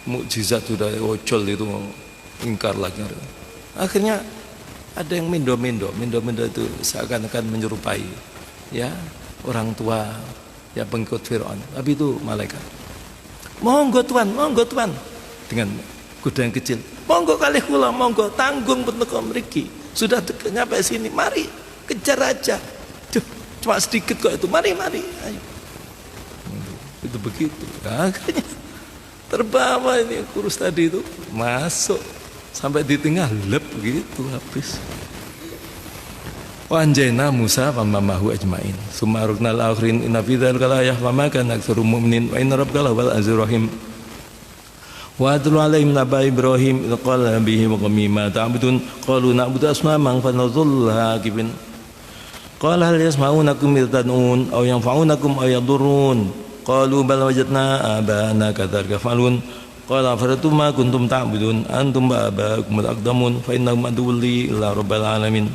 mukjizat sudah ojol itu ingkar lagi. Akhirnya ada yang mendo itu seakan-akan menyerupai, ya, orang tua, ya, pengikut Fir'aun, tapi itu malaikat. Monggo tuan dengan kuda yang kecil. Monggo kalih kula, monggo tanggung peneko mriki. Sudah nyampe sini, mari kejar aja. Duh, cuma sedikit kok itu. Mari, ayo. Itu begitu. Nah, akhirnya terbawa ini kurus tadi itu masuk sampai di tengah lep begitu habis. Wa anjayna Musa wa mamahu ajmain. Summa aruknal akhirin inna fi dzalika laayah wa ma kana aktsarul mu'minin wa inna rabbaka lawal azizur rahim. Wa atlu alaihim naba Ibrahim idh qala bihi wa qawmihi ma ta'budun qalu na'budu asnaman fa nadhullu akifin. Qala hal yasma'unakum idh tad'un aw yanfa'unakum aw yadurrun qalu bal wajadna abana kadzalika yaf'alun. Qala faratu ma kuntum ta'budun antum wa aba'ukum al-aqdamun fa innahum aduwwun li illa rabbil alamin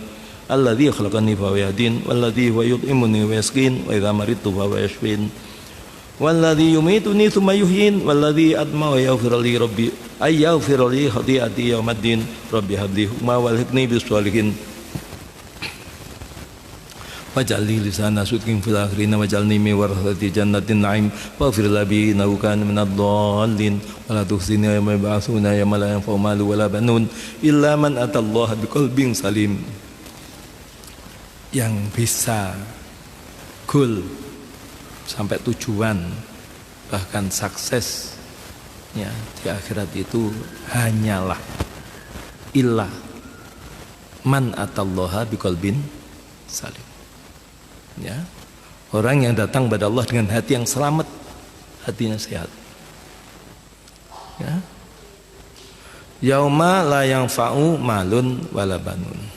alladzi khalaqani fa huwa yahdin walladzi huwa yut'imuni wa yasqin wa idza maridtu fa huwa yashfin walladzi yumituni thumma yuhyin walladzi atma'u yaghfir li rabbi ay yaghfir li khati'ati yaumiddin rabbi habli hukma wal hikni bis sholihin waj'alni lisana sidqin fil akhirin waj'alni min warathati jannatin na'im waghfir li innahu kana minadh dhallin wa la tukhzini yawma yub'atsuna yawma la yanfa'u malun wa la banun illa man atallaha biqalbin salim. Yang bisa goal sampai tujuan bahkan sukses, ya, di akhirat itu hanyalah illa man atallaha biqalbin salim. Ya, orang yang datang pada Allah dengan hati yang selamat, hatinya sehat. Ya, yauma la yanfa'u malun wala banun.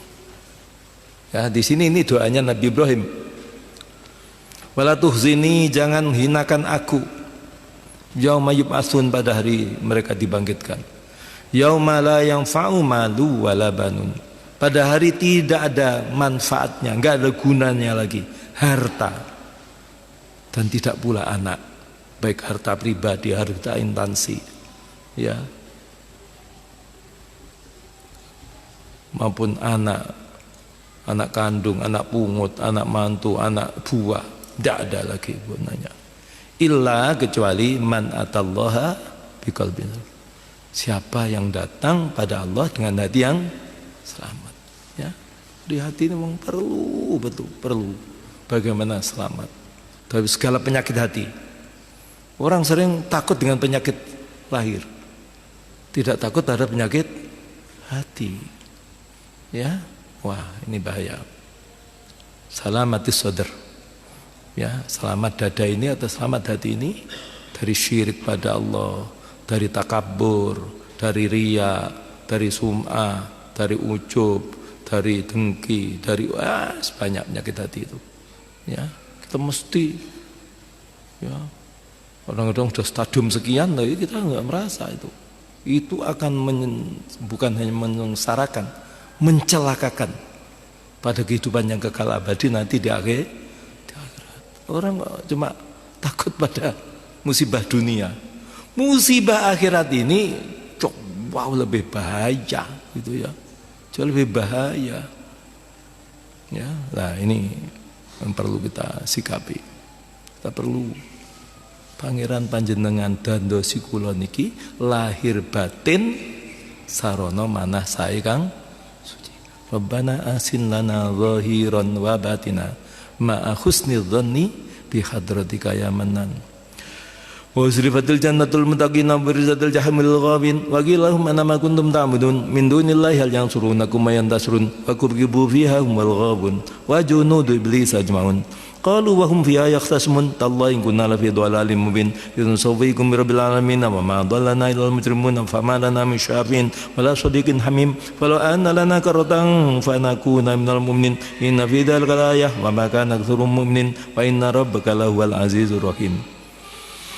Ya, di sini ini doanya Nabi Ibrahim. Wala tuhzini, jangan hinakan aku. Yauma yub'atsun, pada hari mereka dibangkitkan. Yauma la yanfa'u malu wala banun. Pada hari tidak ada manfaatnya, enggak ada gunanya lagi harta dan tidak pula anak, baik harta pribadi, harta instansi, ya, maupun anak kandung, anak pungut, anak mantu, anak buah, tidak ada lagi gunanya. Illa, kecuali man atallaha biqalbin. Siapa yang datang pada Allah dengan hati yang selamat, ya. Di hati ini memang perlu, betul perlu bagaimana selamat dari segala penyakit hati. Orang sering takut dengan penyakit lahir, tidak takut terhadap penyakit hati. Ya, wah ini bahaya. Salamatis sadr. Ya, selamat dada ini atau selamat hati ini dari syirik pada Allah, dari takabur, dari riya, dari sum'ah, dari ujub, dari dengki, dari sebanyak penyakit hati itu. Ya, kita mesti ya kadang-kadang sudah stadium sekian, tapi kita nggak merasa itu. Itu akan bukan hanya menyengsarakan, mencelakakan pada kehidupan yang kekal abadi nanti di akhirat. Orang cuma takut pada musibah dunia, musibah akhirat ini wow lebih bahaya gitu ya, jauh lebih bahaya. Ya, nah ini yang perlu kita sikapi. Kita perlu Pangeran panjenengan dandosi kula niki lahir batin sarana manah sae kang suci. Rabbana asin lana zahiran wa batina ma'a husnil dhanni bi hadratika ya manan. Wa usrifatil jannatul muttaqina wa rizatil jahimil ghabin wa qilahum anama kuntum ta'budun min dunillahi hal yansurunakum wa yantasrun wa kurgibu fiha humul ghabun wa junudu iblis ajmaun. Qalu wa hum fiha yakhtasmun tallahi in kunna la fi dhalalin mubin idza sawfikum bi rabbil alamin wa ma dhallana illal mujrimun fama lana min syafiin wala sadiqin hamim falau anna lana karatan fanakuna minal mu'minin inna fi dzalika laayah wa ma kana aktsaruhum mu'minin wa inna rabbaka lahuwal azizur rahim.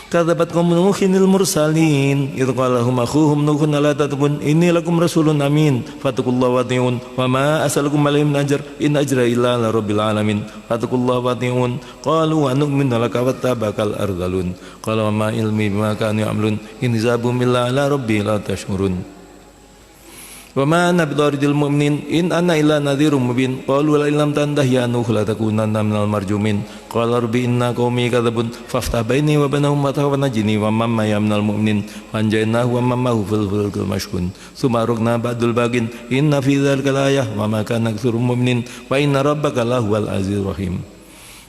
Kadzabat qaum nuhin mursalin idh qala lahum akhuhum nuhun la tatakun inni lakum rasulun amin fattaqullaha wa atiun wa ma as'alukum alaihi min ajr in ajra illa ala rabbil alamin fattaqullaha wa atiun qalu wa nu'minu laka wattabakal ardhalun qala ma ilmi bima kanu ya'malun in hisabuhum illa ala rabbi la tashurun wa ma ana bidaridil mu'minin in ana illa nadhirum mubin qalu la illam tantahi ya nuh la takunanna minal marjumin qala rabbi inna qaumi kadzabun faftah baini wa bainahum wa najini wa mamma ya minal mu'minin wanjaynahu wa mammahu fil fulkil mashhun summa rukna ba'dul bagin inna fi dzalika laayah wa ma kana aktsaruhum mu'minin wa inna rabbaka lahuwal azizur rahim.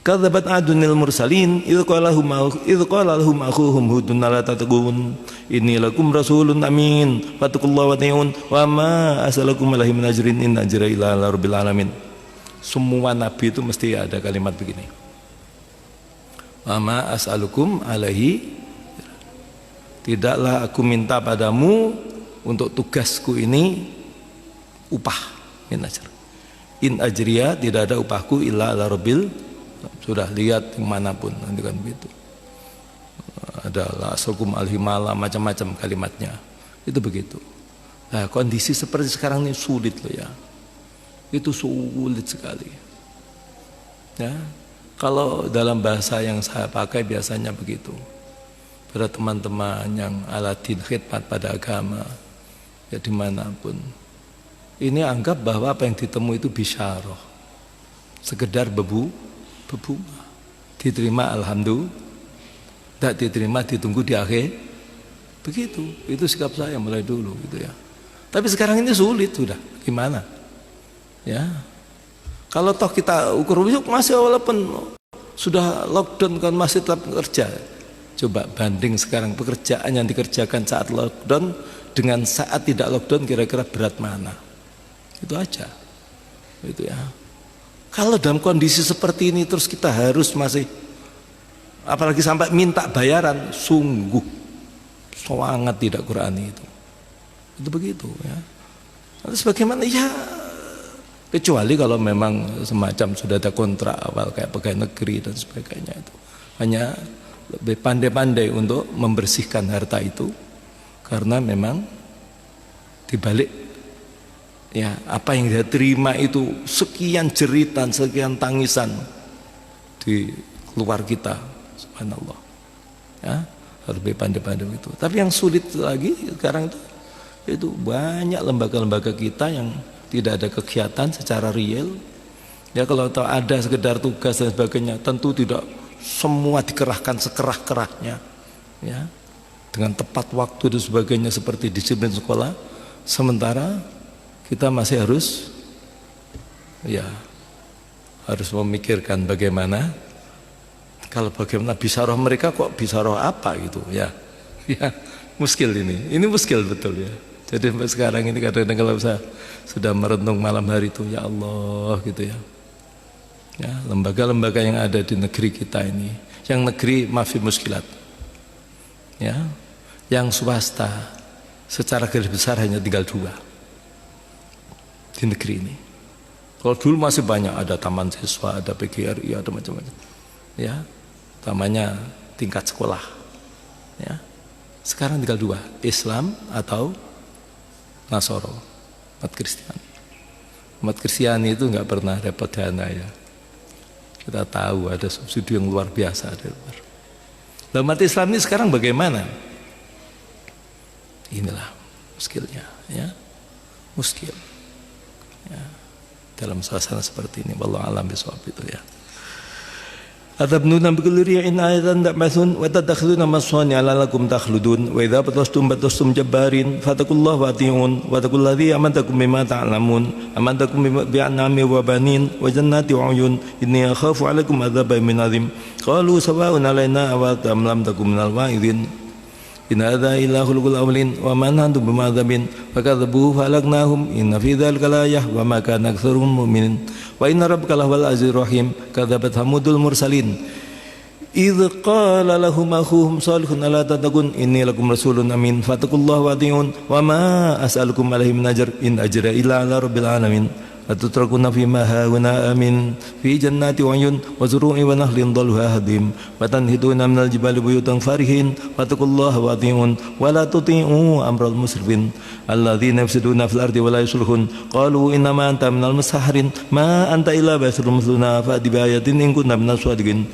Kadzabat adunil mursalin idh qala lahum akhuhum hudun la tatakun inni lakum rasulun amin fattaqullaha wa atiun wa ma as'alukum alaihi min ajrin in ajra illa ala rabbil alamin. Semua nabi itu mesti ada kalimat begini, wa ma as'alukum alaihi, tidaklah aku minta padamu untuk tugasku ini upah, in ajriya, tidak ada upahku illa ala rabbil. Sudah lihat dimanapun nanti kan begitu, ada lasokum alhimala macam-macam kalimatnya itu begitu. Nah kondisi seperti sekarang ini sulit loh ya, itu sulit sekali ya. Kalau dalam bahasa yang saya pakai biasanya begitu pada teman-teman yang aladin khidmat pada agama ya dimanapun, ini anggap bahwa apa yang ditemui itu bisyarah, sekedar bebu diterima alhamdulillah, tidak diterima ditunggu di akhir. Begitu, itu sikap saya mulai dulu gitu ya. Tapi sekarang ini sulit sudah, gimana? Ya, kalau toh kita ukur masih walaupun sudah lockdown kan masih tetap kerja. Coba banding sekarang pekerjaan yang dikerjakan saat lockdown dengan saat tidak lockdown, kira-kira berat mana? Itu aja, itu ya. Kalau dalam kondisi seperti ini terus kita harus masih, apalagi sampai minta bayaran, sungguh sangat tidak Qurani itu begitu ya. Terus bagaimana ya, kecuali kalau memang semacam sudah ada kontrak awal kayak pegawai negeri dan sebagainya, itu hanya lebih pandai-pandai untuk membersihkan harta itu, karena memang dibalik ya apa yang dia terima itu sekian jeritan, sekian tangisan di keluar kita, subhanallah ya, harus lebih pandai-pandai itu. Tapi yang sulit lagi sekarang itu banyak lembaga-lembaga kita yang tidak ada kegiatan secara real ya. Kalau tahu ada sekedar tugas dan sebagainya, tentu tidak semua dikerahkan sekerah-kerahnya ya, dengan tepat waktu dan sebagainya seperti disiplin sekolah. Sementara kita masih harus ya harus memikirkan bagaimana bisa roh mereka, kok bisa roh apa gitu ya. Ya, muskil ini muskil betul ya. Jadi sampai sekarang ini kadang-kadang kalau saya sudah merenung malam hari itu, ya Allah gitu ya. Ya, lembaga-lembaga yang ada di negeri kita ini, yang negeri mafi muskilat. Ya, yang swasta secara garis besar hanya tinggal 2 di negeri ini. Kalau dulu masih banyak, ada taman siswa, ada PGRI, ada macam-macam. Ya, namanya tingkat sekolah. Ya. Sekarang tinggal 2, Islam atau Nasoro, umat Kristiani. Umat Kristiani itu nggak pernah dapat dana ya. Kita tahu ada subsidi yang luar biasa dari luar. Nah, umat Islam ini sekarang bagaimana? Inilah muskilnya, ya, muskil. Ya. Dalam suasana seperti ini, wallahu a'lam bishawab itu ya. Atabnuna bikulli ri'in ayatan ta'mathun wa tadkhuluna masani 'ala lakum takhludun wa idza batastum jabbarin fataqullaha wa ati'un wa taqullazi amantakum bima ta'lamun amantakum bi'anami wa banin wa jannati wa 'uyun inni akhafu 'alaikum adzaba min 'adzim qalu sawa'un 'alaina aw lam takum minal wa'idin in hadza illa khuluqul awwalin wa ma antum bimadzabin fakadzabuhu falaqnahum inna fi dzalika laayah wa ma kana aktsaruhum mu'minin wa inna rabbaka lahwal azizur rahim kadzabat hamudul mursalin idz qala lahum akhuhum salihun ala tattaqun inni lakum rasulun amin fattaqullaha wa ati'un wa ma as'alukum alaihi min ajr in ajra illa ala rabbil alamin atutrakuna fima hauna amin fi jannati wa 'uyun wa zuru'in wa nahlin dalha hadim wa tanhituna minal jibali buyutan farihin fattaqullaha wa ati'un wa la tuti'u amral musrifin alladzina yufsiduna fil ardi wa la yuslihun qalu innama anta minal musahharin ma anta illa basharun mithluna fa'ti bi ayatin in kunta minas shadiqin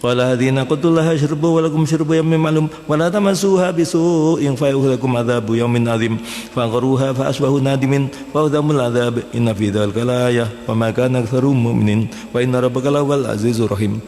qala hadzina qatullaha syurbu wa lakum syurbu yawmin ma'lum wa la tamassuha bisu'in fayuhzakum adzabu yawmin 'adzim fagharuha fa asbahu nadimin wa udhamul adzab inna fi dzalika laayah wa ma kana aktsaruhum mu'minin wa inna rabbaka lawal azizur rahim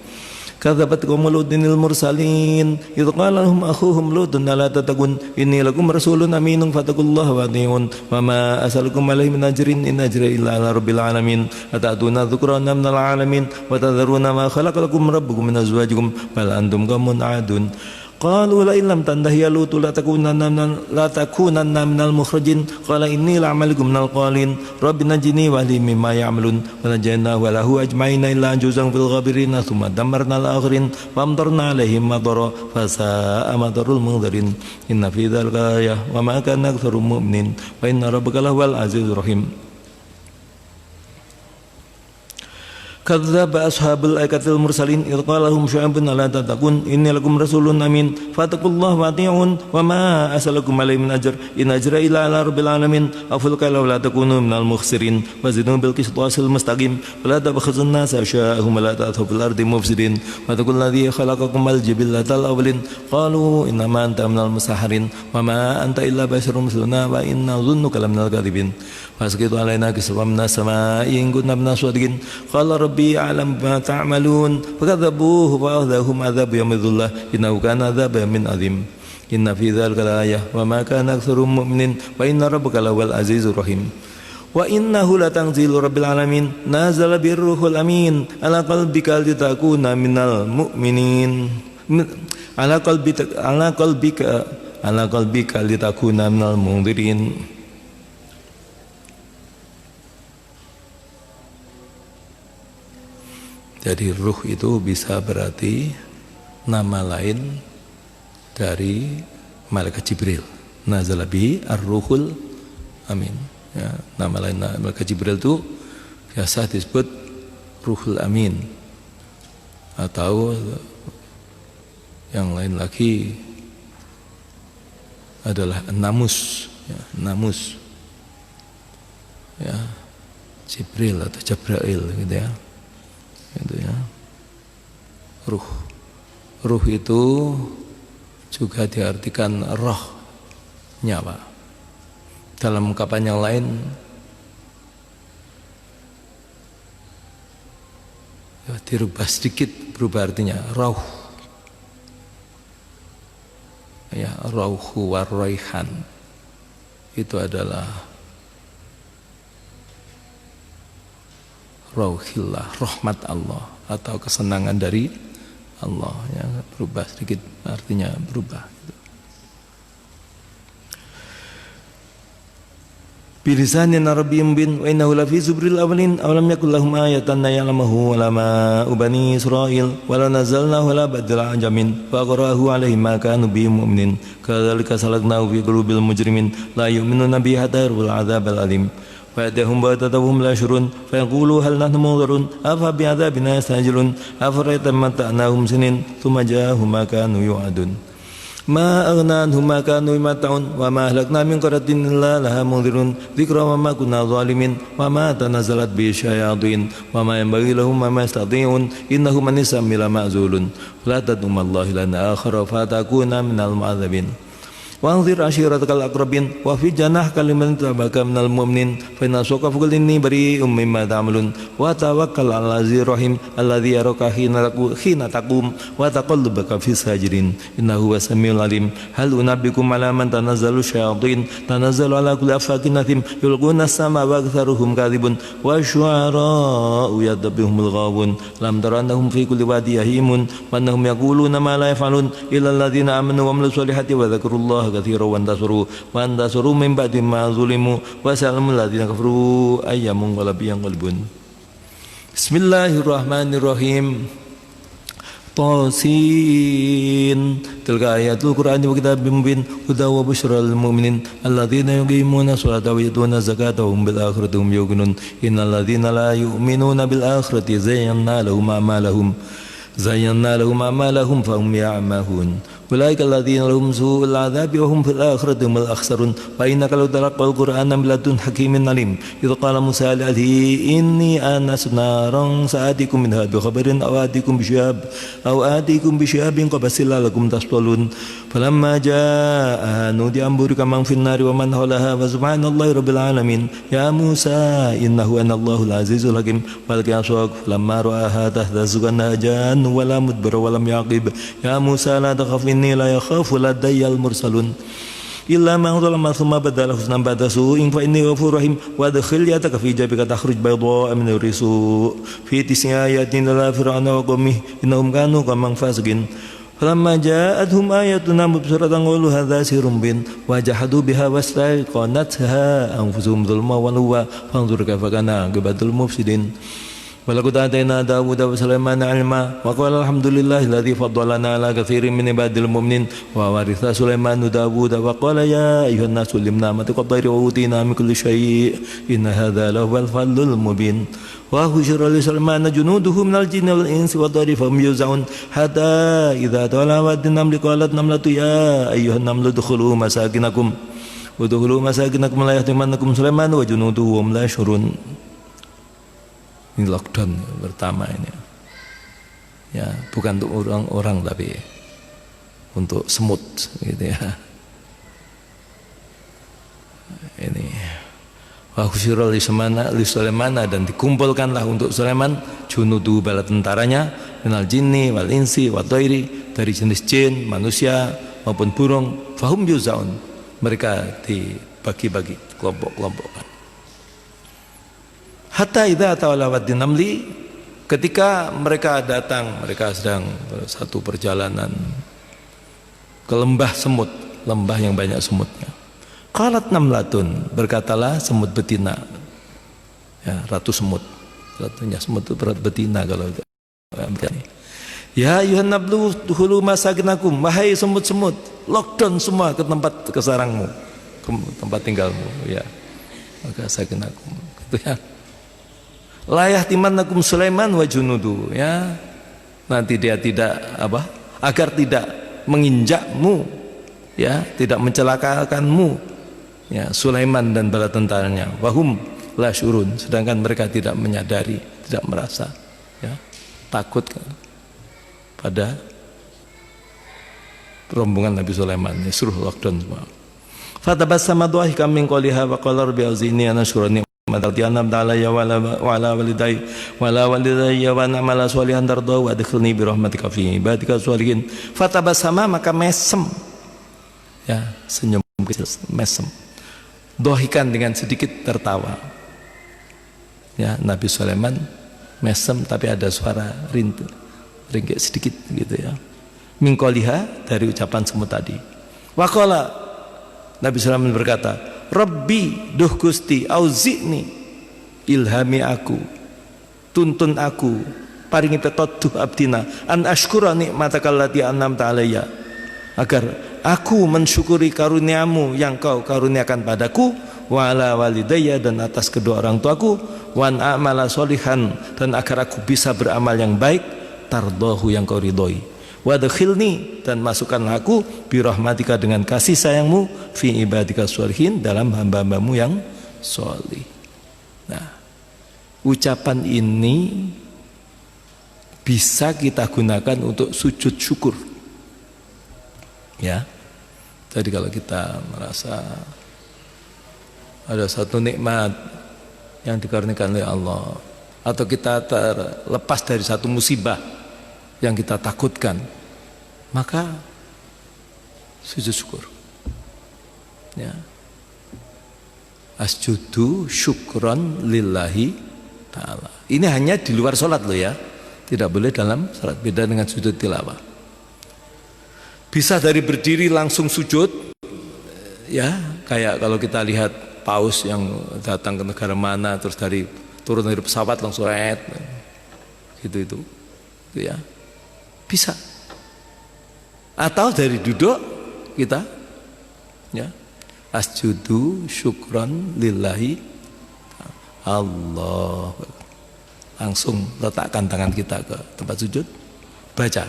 kadzabat qaumul lutinil mursalin idz qala lahum akhuhum lutun la tattaqun inni lakum rasulun aminun fattaqullaha wa ati'un wa ma as'alukum alaihi min ajrin in ajra illa ala rabbil alamin atatuna dzukrana minal alamin wa tadharuna ma khalaqalakum rabbukum min azwajikum bal antum qaumun 'adun qalu la illam tantahi ya lutu la takunanna minal mukhrajin qala inni la'amalukum minal qalin rabbi najini wa li mimma ya'malun wa najayna wa lahu ajma'ina illa juzan fil ghabirin thumma damarna al-akhirin wa amtarna alaihim madara fa sa'a madarul munzirin inna fi dzalika ayah wa ma kana aktsaruhum mu'minin wa inna rabbaka lahwal azizur rahim kadzdzaba ashabul aikatil mursalin idz qala lahum syu'aibun la tattaqun inni lakum rasulun amin fattaqullaha wa ati'un wa ma as'alukum alaihi min ajr in ajra illa ala rabbil alamin aful kala la takunu minal mukhsirin wazinu bil qistasil mustaqim wa la tabkhazun nasa asya'ahum wa la ta'thaw fil ardi mufsidin wa taqulladzi khalaqakum al jibillatal awwalin qalu inna ma anta minal musahharin wa ma anta illa basharun mithluna wa inna dhunnuka laminal kadhibin fasqitu alaina kisfam minas samaa'i in kunna minas shadiqin qala rabbi a'lam bima ta'malun fakadzabuhu fa akhadhahum adzabu yawmid dhullah innahu kana adzaban min adzim inna fi dzalika laayah wa ma kana aktsaruhum mu'minin wa inna rabbaka lawal azizur rahim wa innahu latanzilu rabbil alamin nazala birruhul amin ala qalbika litakuna minal mu'minin ala qalbika litakuna minal munzirin. Jadi ruh itu bisa berarti nama lain dari malaikat Jibril. Nazala bihi ar-ruhul amin. Ya, nama lain malaikat Jibril itu biasa disebut ruhul amin. Atau yang lain lagi adalah namus, ya, namus. Ya, Jibril atau Jabrail gitu ya. Itu ya. Ruh itu juga diartikan roh, nyawa. Dalam ungkapan yang lain ya, dirubah sedikit, berubah artinya rauh. Ya, rauhu warraihan itu adalah rauhillah, rahmat Allah atau kesenangan dari Allah, ya, berubah sedikit artinya berubah. Bilisanin Arabiyyin bin wa innahu lafi zubril awwalin aw lam yakul lahum ayatan ya'lamuhu ulama bani Israil wa la nazalnahu ala badil ajamin fa qara'ahu alaihim ma kanu bi mu'minin kadzalika salaknahu fi qulubil mujrimin la yu'minuna bihi hatta yarawul adzabal alim fa yadahum batatahum la shurun fa yaqulu hal nahnu munzarun afa bi adzabina yastajilun afara'ayta ma ta'nahum sinin thumma ja'ahum ma kanu yu'adun ma aghnanhum ma kanu yamta'un wa ma ahlakna min qaryatin illa laha munzirun dzikra wa ma kunna zalimin wa ma tanazzalat bi syayatin wa ma yanbaghi lahum wa ma yastati'un innahum man yasamila ma'zulun la tadum Allah lana akhara fa takuna minal mu'adzabin wa anzir ashiratakal aqrabin wa fi janah kaliman tabaka minal mu'minin fa inna sawqaful inni bari'um mimma ta'malun wa tawakkal 'alal azizir rahim alladzi yaraka hina taqum wa taqallubaka fis sajidin innahu wasamiul alim hal unabbikum 'ala man tanazzalu syayatin tanazzalu 'ala kulli affakin athim yulquna as-sama wa aktharuhum kadhibun wa syu'ara'u yadbihumul ghawun lam tarannahum fi kulli wadi yahimun wa annahum yaquluna ma la yaf'alun illa alladhina amanu wa 'amilus solihati wa dzakarullaha katsiran wa antasuru min ba'di ma zulimu wa salamul ladzina kafaru ayyamun qalbun. Bismillahirrahmanirrahim. Tasin tilka ayatul qur'ani wa kitabim mubin hudaw wa busyra lil mu'minin alladzina yuqimuna sholata wa yutuna zakata wa hum bil akhirati hum yuqinun innal ladzina la yu'minuna bil akhirati zayyana lahum a'malahum fa hum ya'mahun ulaika alladzina lahum su'ul 'adzabi wa hum fil akhirati humul akhsarun wa innaka law talaqqal qur'ana min ladun hakimin alim idh qala Musa li ahlihi inni anastu naran sa'atikum minha bi khabarin aw atikum bi shihabin qabasil lakum tastalun falamma jaa'a nudiya amburika man fin nari wa man hawlaha wa subhanallahi rabbil alamin ya Musa innahu anallahu al-azizul hakim wal qiyasaq lamma ra'aha tahtazu jan wa la mudbara wa lam yaqib ya Musa la takhaf inni la yakhafu ladayyal mursalun illa man zalama thumma badala husnan ba'da su'in fa inni ghafurur rahim wa adkhil yadaka fi jabika takhruj bayda'a min risu fi tis'i ayatin la fir'auna wa qaumihi innahum kanu qauman fasiqin falamma ja'atuhum ayatuna mubsiratan qalu hadza sirrun bin wa jahadu biha wastaqanatha anfusuhum dhulma wa luwa fanzur kaifa kana aqibatul mufsidin walaqad atayna Dawuda wa Sulaimana ilma wa qala alhamdulillahilladzi faddalana ala katsirin min ibadil mu'minin wa waritha Sulaimanu Dawuda wa qala ya ayyuhan nasu limna ma taqaddari wa utina min kulli syai' inna hadza lahuwal fadlul mubin wa husyira li Sulaimana junuduhu minal jinni wal insi wa tarifahum yuzaun hatta idza talawat namli qalat namlatu ya ayyuhan namlu dukhulu masakinakum la yahtimannakum Sulaiman wa junuduhu wa hum la yashurun. Ini lockdown pertama ini, ya bukan untuk orang-orang tapi untuk semut, gitu ya. Ini wahusyirul li Sulaimana dan dikumpulkanlah untuk Sulaiman junudu bala tentaranya minal jinni wal insi wa thairi dari jenis jin, manusia maupun burung. Fahum yuzaun, mereka dibagi-bagi kelompok-kelompokkan. Hatta idza tawallawat dinamli, ketika mereka datang, mereka sedang satu perjalanan ke lembah semut, lembah yang banyak semutnya. Qalat namlatun, berkatalah semut betina, ya, ratu semut, ratunya semut itu betina kalau ya ayuhan nablu dukhulu masakinakum, wahai semut-semut, lockdown semua ke tempat kesarangmu, ke tempat tinggalmu, ya, maka sakinakum, gitu ya. La yahtimannakum Sulaiman wa junudu, ya, nanti dia tidak agar tidak menginjakmu, ya, tidak mencelakakanmu, ya, Sulaiman dan bala tentaranya. Wahum la syurun, sedangkan mereka tidak menyadari, tidak merasa, ya, takut pada rombongan Nabi Sulaiman, ya, suruh lockdown semua. Fatabassama dhahikan min qawliha wa qala rabbi auzi'ni an ashkura Madaltianam ta'alaya wa ala walidayya wa na'mala sholihan tarda wa adkhilni birahmatika fi ibadika sholihin. Fatabassama, maka mesem, ya, senyum kecil, mesem, dohikan dengan sedikit tertawa, ya, Nabi Sulaiman mesem tapi ada suara ringkik sedikit gitu ya. Mingkoliha, dari ucapan semut tadi. Waqala, Nabi SAW berkata, Rabbi, duh Gusti, auzi'ni, ilhami aku, tuntun aku, paringi petotuh abdina, an ashkura nikmataka allati an'amta alayya, agar aku mensyukuri karuniamu yang kau karuniakan padaku, wa ala walidayya, dan atas kedua orang tuaku, wan a'mala solihan, dan agar aku bisa beramal yang baik, tardahu, yang kau ridhoi, wadkhilni, dan masukkanlah aku birahmatika, dengan kasih sayangmu, fi ibadika sholihin, dalam hamba-hambamu yang sholih. Nah, ucapan ini bisa kita gunakan untuk sujud syukur ya. Jadi kalau kita merasa ada satu nikmat yang dikaruniakan oleh Allah, atau kita terlepas dari satu musibah yang kita takutkan, maka sujud syukur ya. Asjudu syukron lillahi ta'ala. Ini hanya di luar sholat loh ya, tidak boleh dalam sholat, beda dengan sujud tilawah. Bisa dari berdiri langsung sujud ya, kayak kalau kita lihat paus yang datang ke negara mana, terus turun dari pesawat langsung gitu ya, bisa. Atau dari duduk kita ya, asjudu syukron lillahi Allah, langsung letakkan tangan kita ke tempat sujud, baca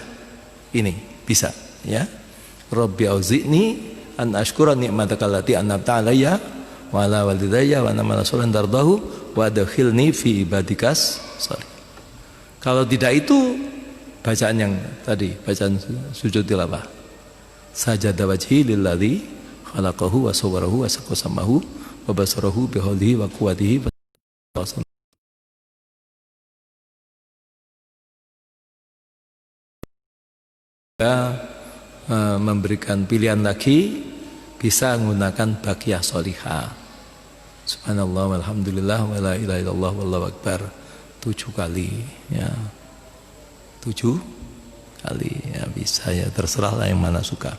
ini bisa ya. Rabbi auzi'ni an ashkura ni'mataka allati an'amta alayya wa ala walidayya wa ana sholihan tardahu wa adkhilni fi ibadikas sholihin. Kalau tidak itu bacaan yang tadi, bacaan sujud tilawah, sajada wajhi lilladzi khalaqahu wa sawwarahu wa saqasamahu wa basarahu bihaulihi wa quwwatihi memberikan pilihan lagi, bisa menggunakan baqiyah sholihah, subhanallah walhamdulillah wa la ilaha illallah wallahu akbar 7 kali ya, 7 kali ya, bisa ya, terserahlah yang mana suka.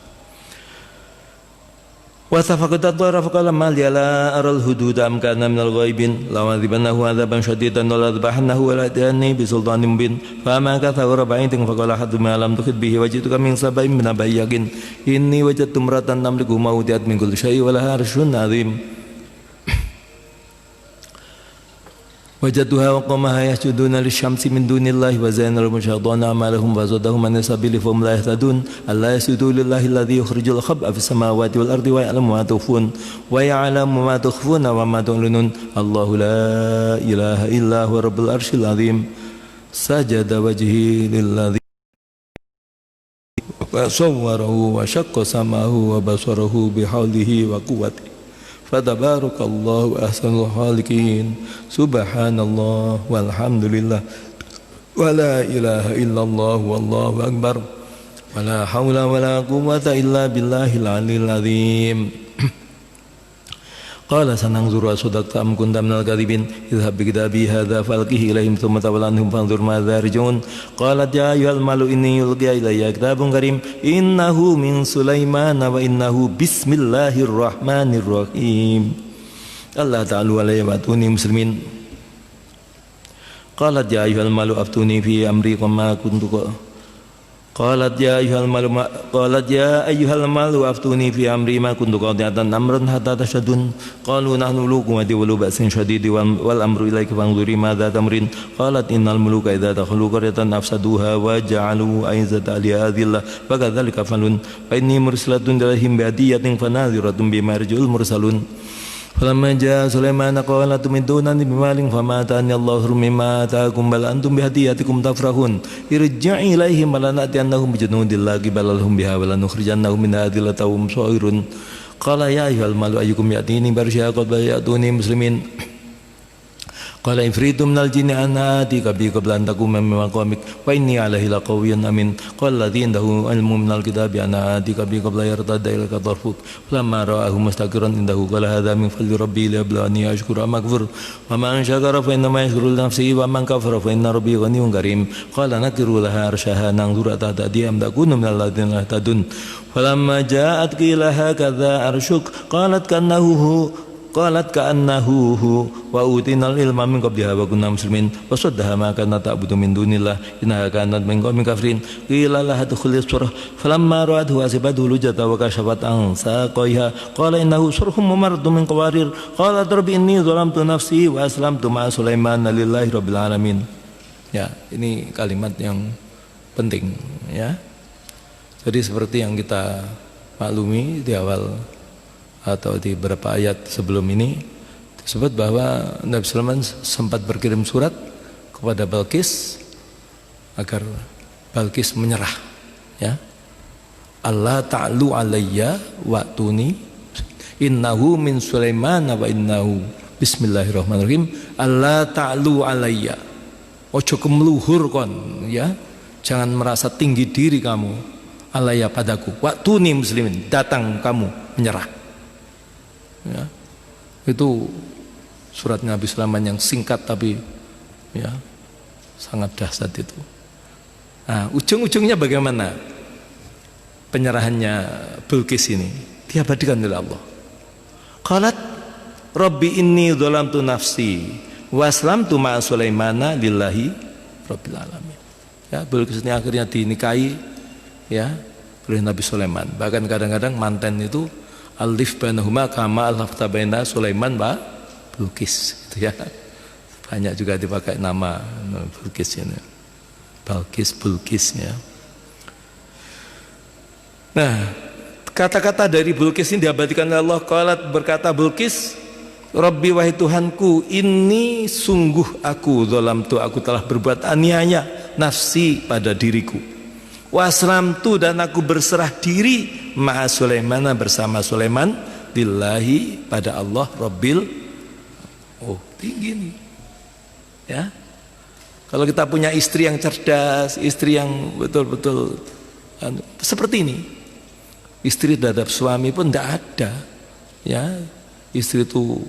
Wa tafaqata dhara faqala mal yala aral hudud am kana minal ghaibin law adhibannahu adzaban shadidan wa ladbahannahu wa la ta'ani bi sultanin mubin fa ma katha rabaitin faqala haddu ma lam tukhid bihi wajituka min sabain min abayyin inni wajadtu imratan tamliku mawdiat min kulli syai' wa laha arsyun azim wajadtuha wa qamaha yasjuduna lisyamsi min dunillahi wa zayyana al-musyaitana a'malahum wa zadahum an sabili fahum la yahtadun alla yasjudu lillahi alladhi yukhrijul khab'a fis samawati wal ardi wa ya'lamu ma tukhfun wa ya'lamu ma tukhfuna wa ma tu'linun Allahu la ilaha illa huwa rabbul arsyil azim sajada wajhi lilladhi wa sawwarahu wa shaqqa samahu wa basarahu bihaulihi wa quwwatihi Fatabarakallahu ahsanul khaliqin. Subhanallah walhamdulillah wa la ilaha illallah wallahu akbar wa la hawla wa la quwwata illa billahil aliyil azim. Qala sananzuru asodaqta am kunta minal kadhibin idhhab bi kitabi hadza falqihi ilaihim thumma tawalla anhum fanzur madza yarji'un. Qalat ya ayyuhal malu inni yulqiya ilayya kitabun karim innahu min Sulaiman wa innahu bismillahirrahmanirrahim. Allah ta'ala alayya wa atuni muslimin. Qalat ya ayyuhal malu aftuni fi amri kama kuntu Qalat ya ayyuhal malu aftuni fi amri ma kuntu qadi'atan amran hatta tashhadun. Qalu nahnu muluku wa wulu ba'sin syadidi wal amru ilaika fanzuri madza tamrin. Qalat innal muluka idza dakhalu qaryatan afsaduha wa ja'alu a'izzata ahliha adillah wa kadzalika falun fa inni mursalatun ilaihim bi hadiyatin fanadhiratun bima yarji'ul mursalun. Falamma jaa Sulaiman qala tumidunani bimalin fama atani Allahu mimma ataakum bal antum bihadiyatikum tafrahun irji'i ilaihim lanatiyannahum bijunudil lagi balalhum biha walanukhrijannahum min adilatahum sa'irun. Qala ya ayyuhal malu ayyukum ya'tini barsya qad ya'tuni muslimin. Qala ifritum minal jinni ana atika bi qabla an takuma min maqamik wa inni alaihi laqawiyyun amin. Qala alladzi indahu ilmu minal kitabi ana atika bi qabla yartadda ilaika tarfuk. Falamma ra'ahu mustaqiran indahu qala hadza min fadli rabbi liyabluwani ashkuru am akfur. Wa man syakara fa innama yashkuru li nafsihi wa man kafara fa inna rabbi ghaniyyun karim. Qala nakiru laha arsyaha nanzur atahdi am takunu minal ladzina yahtadun. Falamma ja'at qila hakadza arsyuk qalat ka'annahu wa utinal ilma min qabliha wa kunna muslimin wa saddaha ma kanat ta'budu min dunillah innaha kanat min qaumin kafirin qila laha adkhulis surah falamma ra'athu asibatu lujata wa kashafat an saqaiha qala innahu surhum mumarradun min qawarir qala rabbi inni zalamtu nafsi wa aslamtu ma'a sulaiman lillahi rabbil alamin. Ya, ini kalimat yang penting ya. Jadi seperti yang kita maklumi di awal atau di beberapa ayat sebelum ini disebut bahwa Nabi Sulaiman sempat berkirim surat kepada Balqis agar Balqis menyerah ya. Allah ta'lu alayya wa'tuni innahu min Sulaiman wa innahu bismillahirrahmanirrahim. Allah ta'lu alayya, ojo kemluhur kon ya, jangan merasa tinggi diri kamu, alayya padaku, wa'tuni muslimin, datang kamu menyerah ya. Itu surat Nabi Sulaiman yang singkat tapi ya sangat dahsyat itu. Nah, ujung-ujungnya bagaimana penyerahannya Bilqis ini? Diabadikan oleh Allah. Qalat rabbi inni dzalamtu nafsi wa aslamtu ma'a sulaimana lillahi rabbil alamin. Ya, Bilqis ini akhirnya dinikahi ya oleh Nabi Sulaiman. Bahkan kadang-kadang manten itu alif bainahuma kama alafta baina Sulaiman wa Bilqis gitu ya. Banyak juga dipakai nama Bilqis ini. Bilqis ya. Nah, kata-kata dari Bilqis ini diabadikan oleh Allah. Qalat, berkata Bilqis, Rabbi wahai Tuhanku, ini sungguh aku zalamtu, aku telah berbuat aniaya nafsi pada diriku. Waslamtu, dan aku berserah diri ma'a Sulaiman, bersama Sulaiman, lillahi, pada Allah Rabbil. Oh, tinggi nih ya. Kalau kita punya istri yang cerdas, istri yang betul-betul seperti ini, istri terhadap suami pun tidak ada ya. Istri itu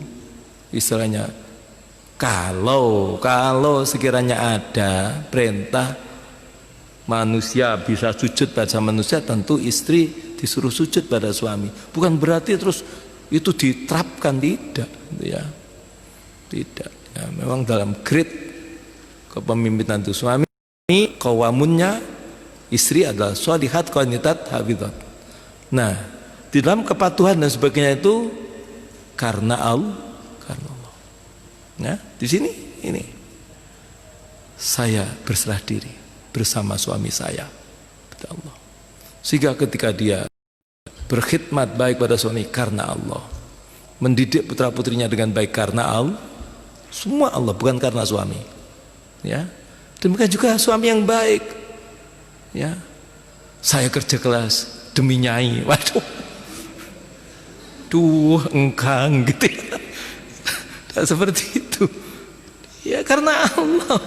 istilahnya kalau sekiranya ada perintah manusia bisa sujud pada manusia, tentu istri disuruh sujud pada suami. Bukan berarti terus itu diterapkan, tidak ya. Tidak ya, memang dalam grade kepemimpinan itu suami qawamunnya, istri adalah sholihat qanitat hafizat. Nah, di dalam kepatuhan dan sebagainya itu karena Allah. Ya, di sini ini saya berserah diri bersama suami saya kepada Allah, sehingga ketika dia berkhidmat baik pada suami karena Allah, mendidik putra putrinya dengan baik karena Allah, semua Allah, bukan karena suami ya. Demikian juga suami yang baik ya, saya kerja keras demi nyai, waduh engkang gitu ya. Tidak seperti itu ya, karena Allah,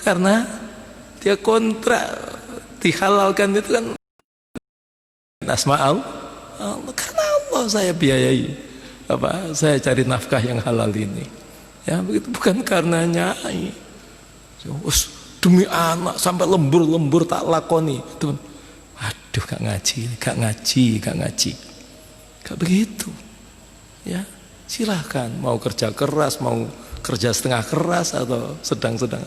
karena dia kontrak dihalalkan itu kan asma Allah, karena Allah saya biayai saya cari nafkah yang halal ini ya, begitu, bukan karena nyai. Demi anak sampai lembur tak lakoni itu, aduh gak ngaji, gak begitu ya. Silahkan mau kerja keras, mau kerja setengah keras atau sedang-sedang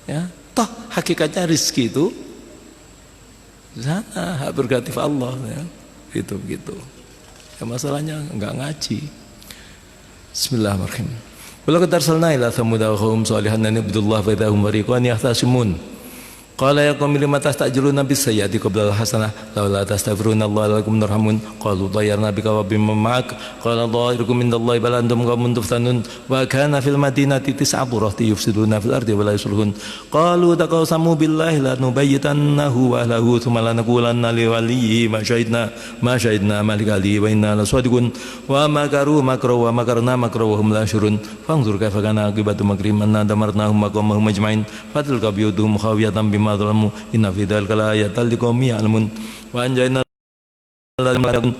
ya, toh hakikatnya rezeki itu di sana, hak prerogatif Allah ya. Itu begitu ya, masalahnya enggak ngaji. Bismillahirrahmanirrahim. Walaqad arsalna ila thamud wa qaum shalihan an ibudullah fa idahum fariqan yahtasimun. Qala ya qaumi lima tastajiluna bis sayyiati qabla al hasanah laula tastaghfiruna Allah lakum turhamun qalu dhayyarna bika wa bimman ma'ak qala dhahirukum indallahi bal antum qaumun tuftanun wa kana fil madinati tis'atu rahti yufsiduna fil ardi wa la yuslihun qalu taqasamu billahi la nubayyitannahu wa ahlihi thumma lanaqulanna li waliyyi ma syahidna malikali wa inna lasadiqun wa makaru makra wa makarna makra wa hum la yashurun fanzur kaifa kana aqibatu makrihim anna damarnahum wa qawmahum ajma'in fatilka biyutuhum khawiyatan bima ما ظلموا إن في ذلك لآية لقوم يعلمون وأنجينا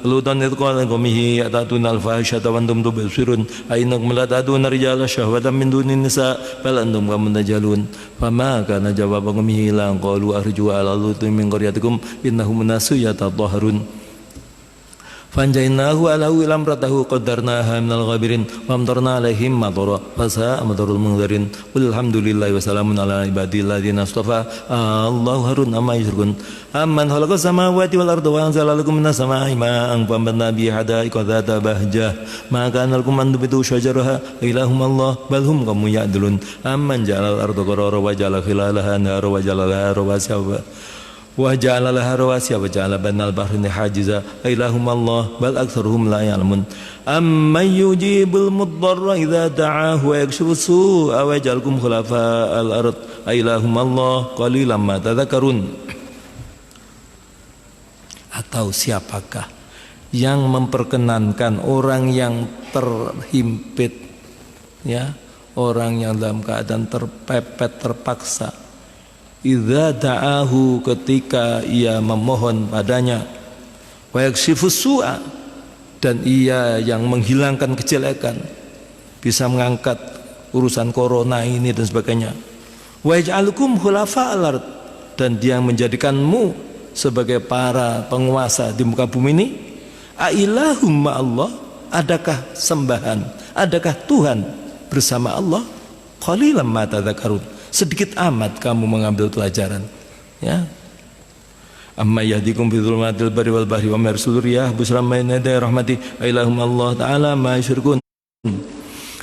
لوطا إذ قال لقومه أتأتون الفاحشة وأنتم تبصرون أئنكم لتأتون الرجال شهوة من دون النساء بل أنتم قوم تجهلون فما كان جواب قومه إلا أن قالوا أخرجوا آل لوط من قريتكم إنهم أناس يتطهرون فأنجيناه وأهله إلا امرأته قدرناها من الغابرين وأمطرنا عليهم مطرا فساء مطر المنذرين قل الحمد لله وسلام على عبادي الذين اصطفى الله خير عما يشركون أمن خلق السماوات والأرض وأنزل لكم من السماء ماء فأنبتنا به حدائق ذات بهجة ما كان لكم أن تنبتوا شجرها إله الله بل هم قوم يعدلون أمن جعل الأرض قرارا وجعل خلالها أنهارا وجعل لها رواسي وجعل بين البحر حاجزا إلههم الله بل أكثرهم لا يعلمون أمن يجيب المضطر إذا دعاه ويكشف السوء ويجعلكم خلفاء الأرض إلههم الله قليلا ما تذكرون. Atau siapakah yang memperkenankan orang yang terhimpit, ya, orang yang dalam keadaan terpepet, terpaksa, idza da'ahu, ketika ia memohon padanya, wa yakshifus su'a, dan ia yang menghilangkan kejelekan, bisa mengangkat urusan corona ini dan sebagainya, wa yaj'alukum khulafa'al ard, dan dia yang menjadikanmu sebagai para penguasa di muka bumi ini, ailahum ma'allah, adakah sembahan, adakah Tuhan bersama Allah, qalilan ma tadzakarun, sedikit amat kamu mengambil pelajaran, ya. Amma yahdikum fi dzulumatil barri wal bahri wa marsul riyah busran bayna yaday rahmati ilahum Allah ta'ala ma yusyrikun.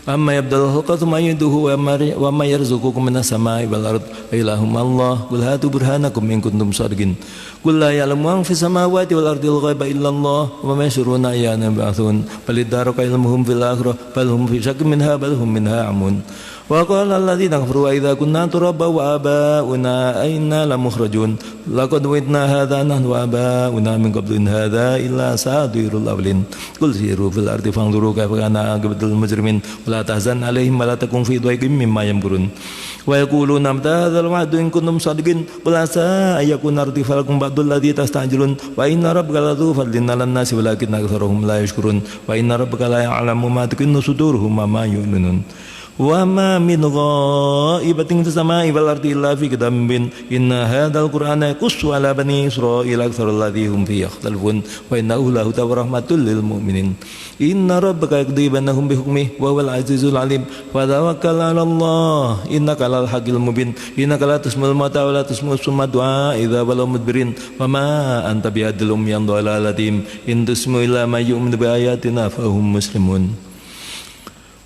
Amma yabdal khalqa thumma yuduhu wa ma yarzuqukum minas samai wal ard ilahum Allah qul hatu burhanakum in kuntum shadiqin qul la ya'lamu man fis samawati wal ardi al-ghaiba illa Allah wa ma yashuruna ayyana yub'atsun bal idaraka ilmuhum fil akhirah bal hum fi shakkin minha bal hum minha amun. Wa qala alladziina kafaru idza kunna turaba wa abauna aina lamukhrajun laqad wa'idna hadza nahnu wa abauna min qablu in hadza illa satirul awwalin qul siru fil ardi fanzuru kayfa kana aqibatul mujrimin wa la tahzan 'alaihim wa la takun fi dhayqin mimma yamkurun wa yaquluna mata hadzal wa'du in kuntum shadiqin qul asa ayakun artifalakum ba'dul ladzi tastajilun wa inna rabbaka ladzu fadlin 'alan nasi walakinna aktsarahum la yashkurun wa inna rabbaka la ya'lamu ma tukinnu suduruhum wa ma yu'linun. Wa ma min ghaibatin fis samai wal ardi illa fi kitabim mubin inna hadzal qur'ana yaqussu ala bani israila aktsarul ladzi hum fihi yakhtalifun wa innahu lahu rahmatul lil mu'minin inna rabbaka yaqdi bainahum bi hukmihi wa huwal azizul alim wa tawakkal 'ala Allah innaka lal haqqil mubin innaka la tusmul mauta wa la tusmul summa du'a idza walaw mudbirin wa ma anta bi'adil umyan dhalalatim in tusmu ila ma yu'minu bi ayatina fa hum muslimun.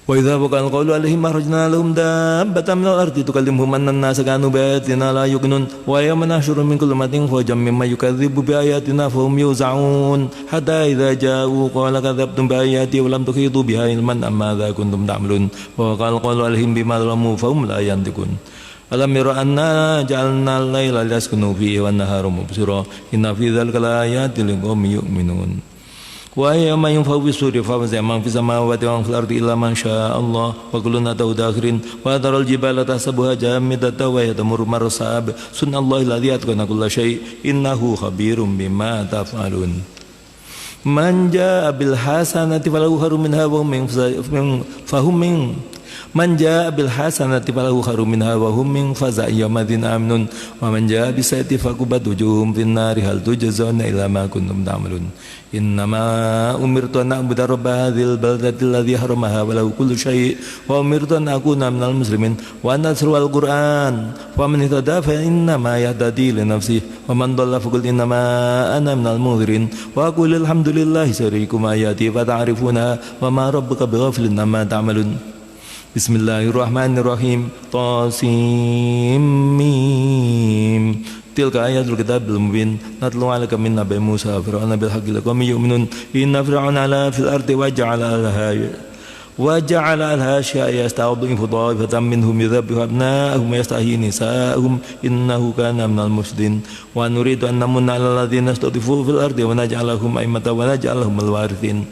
Wa idza waqa'al qawlu 'alaihim akhrajna lahum dabbatan minal ardi tukallimuhum anna an-nasa kanu bi ayatina la yuqinun wa yawma nahshuru min kulli ummatin fawjan mimman yukadzibu bi ayatina fahum yuz'un hatta idza ja'u qala kadzabtum bi ayati wa lam tuhitu biha ilman amma dza kuntum ta'malun wa waqa'al qawlu 'alaihim bima zalamu fahum la yantiqun. Alam yara anna ja'alna al-laila liyaskunu fihi wan nahara mubsira inna fi dzalika laayatin liqaumin yu'minun. Wa yawma yunfakhu fis-suri fafazi'a man fis samawati wa man fil ardi illa man syaa Allah wa kullun atahu dakhirin wa taral jibala tahsabuha jamidatan wa hiya tamurru marra sahab sunnallahi alladzi atqana kulla syai' innahu khabirum bima taf'alun. Man jaa'a bil hasanati falahu khairun minha wa hum min man jaa bil hasanati falahu khairun minha wa hum min faza'i yawmadin aminun wa man jaa bis sayyi'ati faqubat wujuhum fin nari hal tujzauna illa ma kuntum ta'malun innama umirtu an a'budu rabba hadzal baldati alladhi haramaha wa lahu kullu syai' wa umirtu an akuna minal muslimin wa an atsru al qur'an wa man ihtada fa innama yahtadi li nafsihi wa man dhalla faqul innama ana minal munzirin wa qul alhamdulillahi sayuriikum ayati fa ta'rifuna wa ma rabbuka bighafilin amma ta'malun. Bismillahirrahmanirrahim. Tasim mim. Tilka ayatul kitabil mubin natlu 'alaika min nabi Musa fir'auna bil haqqi liqaumin yu'minun inna fir'auna 'ala fil ardi wa ja'ala laha syi'a yasta'dhifu ta'ifatan minhum yudhabbihu abna'ahum wa yastahyi nisa'ahum innahu kana minal mufsidin wa nuridu an namunna 'alal ladzina istud'ifu fil ardi wa naj'alahum a'immatan wa naj'alahum al-warithin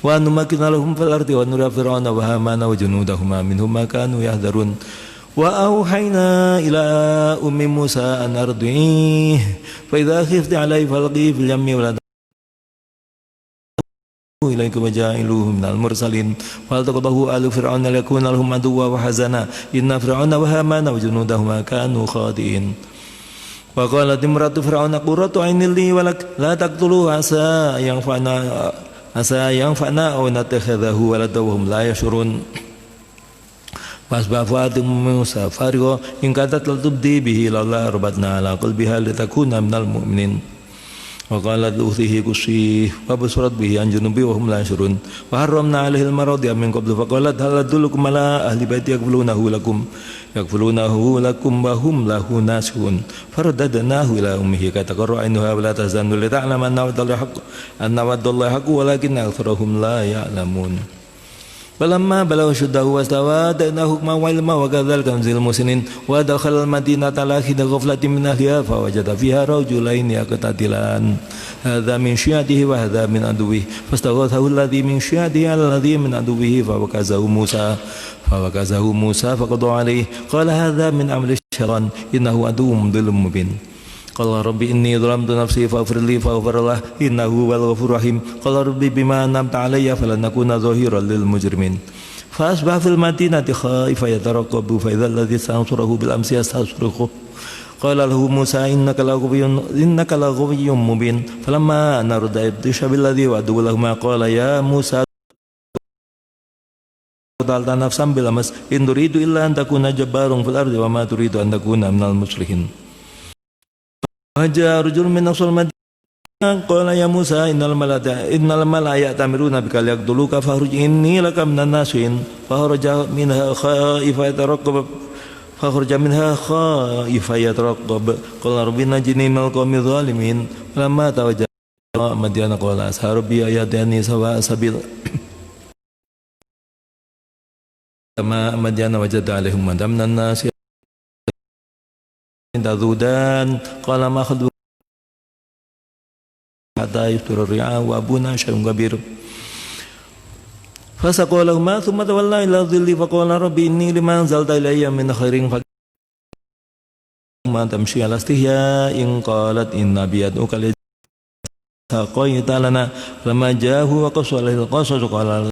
wa numakkina lahum fil ardi wa nuriya fir'auna wa hamana wa junudahuma minhum ma kanu yahdharun وأوحينا إلى أم موسى أن أرضعيه فإذا خفت عليه فألقيه في اليم ولا إليك وجاعلوه من المرسلين فالتقطه آل فرعون ليكون لهم عدوا وحزنا إن فرعون وهامان وجنودهما كانوا خاطئين وقالت امرأة فرعون قرة عين لي ولك لا تقتلوه عسى ينفعنا أو نتخذه ولدا وهم لا يشعرون فأصبح فؤاد موسى فارغا إن كادت لتبدي به لولا ربطنا على قلبها لتكون من المؤمنين وقالت لأخته قصيه فبصرت به عن جنوبه وهم لا يشعرون وحرمنا عليه المراضع من قبل فقالت هل أدلكم على أهل بيت يكفلونه لكم وهم له ناصحون فرددناه إلى أمه كي تقر عينها ولا تحزن لتعلم أن وعد الله حق ولكن أكثرهم لا يعلمون فلما بلغ أشده واستوى آتيناه حكما وعلما وكذلك نجزي المحسنين ودخل المدينة على حين غفلة من أهلها فوجد فيها رجلين يقتتلان هذا من شيعته وهذا من عدوه فاستغاثه الذي من شيعته على الذي من عدوه فوكزه موسى فقضى عليه قال هذا من عمل الشيطان إنه عدو مضل مبين قال ربي إني ظلمت نفسي فاغفر لي فغفر له إنه هو الغفور الرحيم قال ربي بما أنعمت علي فلن أكون ظهيرا للمجرمين فأصبح في المدينة خائفا يترقب فإذا الذي استنصره بالأمس يستصرخه قال له موسى إنك لغوي مبين فلما أن رد ابتش بالذي وعدوا لهما قال يا موسى قتلت نفسا بالأمس إن تريد إلا أن تكون جبارا في الأرض وما تريد أن تكون من المصلحين وجاء رجل من أقصى المدينة قال يا موسى إن الملأ يأتمرون بك ليقتلوك فاخرج إني لك من الناصحين فخرج منها خائفا يترقب قال رب نجني من القوم الظالمين فلما توجه مدين قال عسى ربي أن يهديني سواء السبيل كما مدين وجد عليهم من الناس تذودان قال ما خذوا حتى يفطر الرعاء وأبونا شيء كبير فسقوا لهما ثم تولى إلى الظل فقال ربي إني لما أنزلت إلي من خير ما تمشي على استحياء قالت إن أبي أدعوك لتقيت لنا لما جاءه وقص عليه القصص قال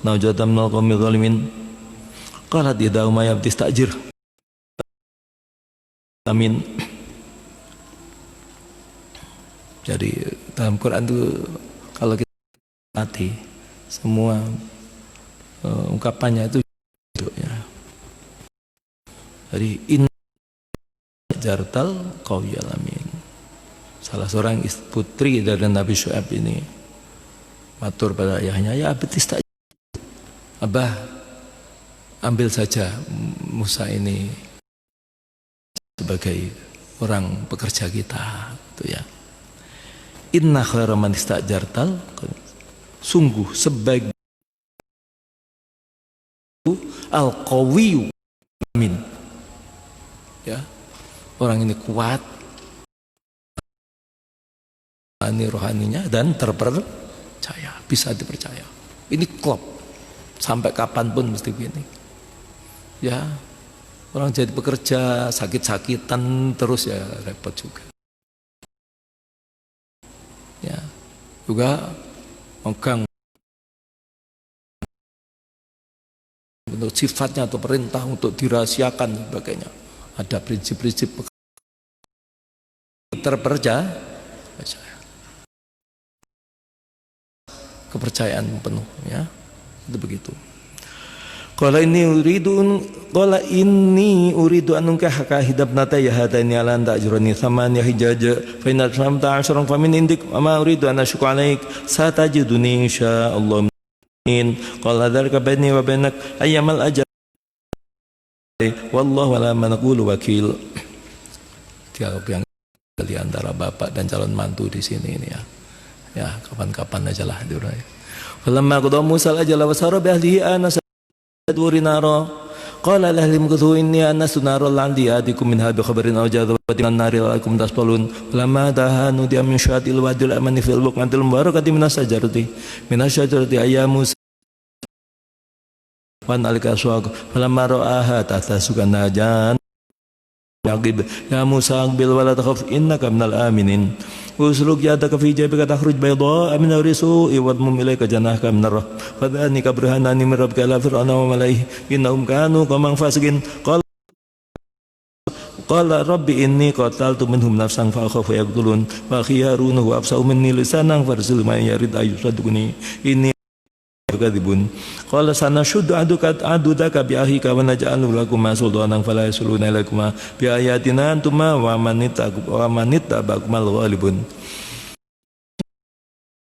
نوجت من القوم الظالمين قالت إذا ما تستأجر Amin. Jadi dalam Quran itu kalau kita hati semua ungkapannya itu ya. Jadi in jartal qawiyal amin. Salah seorang putri dari Nabi Syuaib ini matur pada ayahnya, ya betis tak Abah ambil saja Musa ini sebagai orang pekerja kita, itu ya. Inna khairan man istajartal, sungguh sebaik al-qawiyyu amin. Ya, orang ini kuat, rohaninya dan terpercaya, bisa dipercaya. Ini klop, sampai kapanpun mesti begini. Ya. Orang jadi pekerja sakit-sakitan terus ya repot juga. Ya, juga megang bentuk sifatnya atau perintah untuk dirahasiakan dan sebagainya. Ada prinsip-prinsip terpercaya, kepercayaan penuh, ya, itu begitu. Qala inni uridu an unkahaka hidabnata ya hataini ala an ta'jurani thamaniya hijaj fa in atmamta 'ashran fa min indik wa ma uridu an ashqa 'alaik satajiduni insyaallah min qala dzalika baini wa bainak ayyamal ajal wallahu ala ma naqulu wakil. Dialog yang di antara bapak dan calon mantu di sini ini ya. Ya, kapan-kapan ajalah itu. Falamma qada Musa al-ajala wa sara bi ahlihi anas duri naro qala lahlim kuthu inni anastu naro landi adikum minha bi khabarin aw jadwatin nari lakum tasbalun lamma dahanu di min syatil wadil amani fil buqatil mubarakati minas syajarati ayya Musa alika aswaq falamma ra'aha tahtasukan jan yaqib ya Musa aqbil wa la takhaf innaka minal aminin usluk yadaka fi jaybika takhruj bayda'a min ar-su'i wadmum ilayka janahaka min ar-rah fadhanika burhanani min rabbika ila fir'auna wa malaihi innahum kanu qauman fasiqin qala rabbi inni qataltu minhum nafsan fa akhafu yaqtulun wa akhi harun wa afsa'u minni lisanan farsil ma yarid ayusadquni inni kadibun qala sanashuddu adudaka bi ahika wa naj'alu lakum sultanan fala yasuluna ilaikum bi ayatina antuma wa manittaba'akum al-ghalibun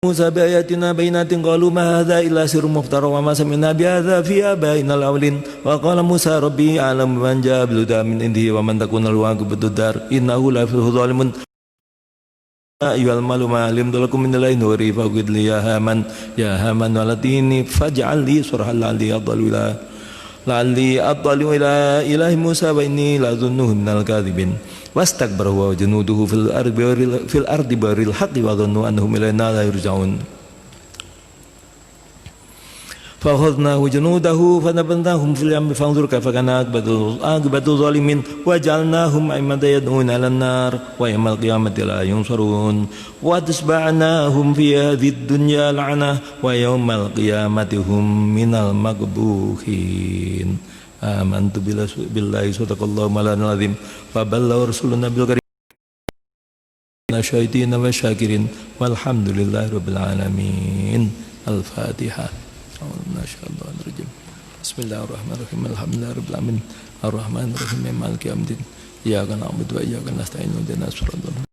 Musa bi ayatina bainatin qalu ma hadza illa sirrun muftara wa ma sami'na bi hadza fi abaina al-awwalin wa qala Musa rabbi a'lamu man ja'a bil huda min indihi wa man takuna lahu 'aqibatu dar innahu la yuflihu zalimun ayyuhal malu ma'alim dalakum min ilahin nuri faqid li ya haman walatini faj'al li surhan la'alli addalu ila ilahi Musa wa inni la'adhunnuhu minal kadhibin wastakbara wa junuduhu fil ardi baril haqqi wa dhannu annahum ilayna la yurja'un فأخذناه جنوده فنبذناهم في اليم فانظر كيف كان عاقبة الظالمين وجعلناهم أئمة يدعون إلى النار ويوم القيامة لا ينصرون واتبعناهم في هذه الدنيا لعنة ويوم القيامة هم من المقبوحين آمنت بالله صدق الله مولانا العظيم وبلغ رسولنا بالكريم الشاهدين والشاكرين والحمد لله رب العالمين الفاتحة Bismillahirrahmanirrahim. Alhamdulillahirabbil alamin. Arrahmanirrahim. Maliki yaumiddin. Iyyaka na'budu wa iyyaka nasta'in. Ihdinas siratal mustaqim.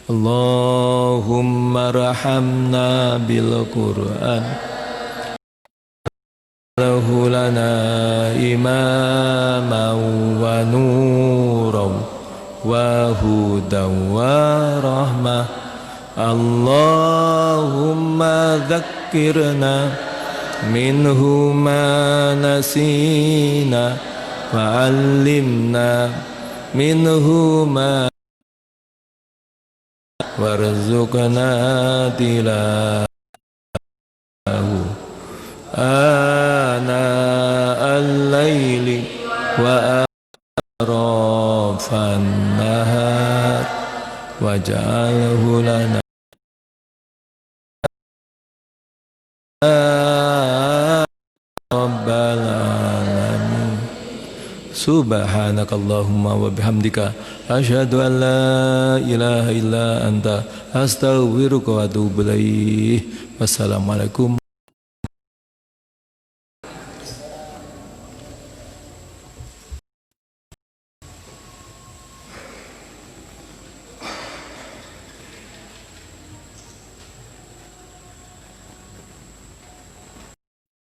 Allahumma rahamna bil Qur'an. Lahu lana imaman wa nuran wa hudan wa rahmah. Allahumma dzakkirna minhu ma nasina wa 'allimna minhu ma warzuqna tilahu ana al-laili wa atrafan nahar waj'alhu lana rabbal alamin subhanakallahumma wa bihamdika asyhadu an la ilaha illa anta astaghfiruka wa atubu ilaik. Wassalamualaikum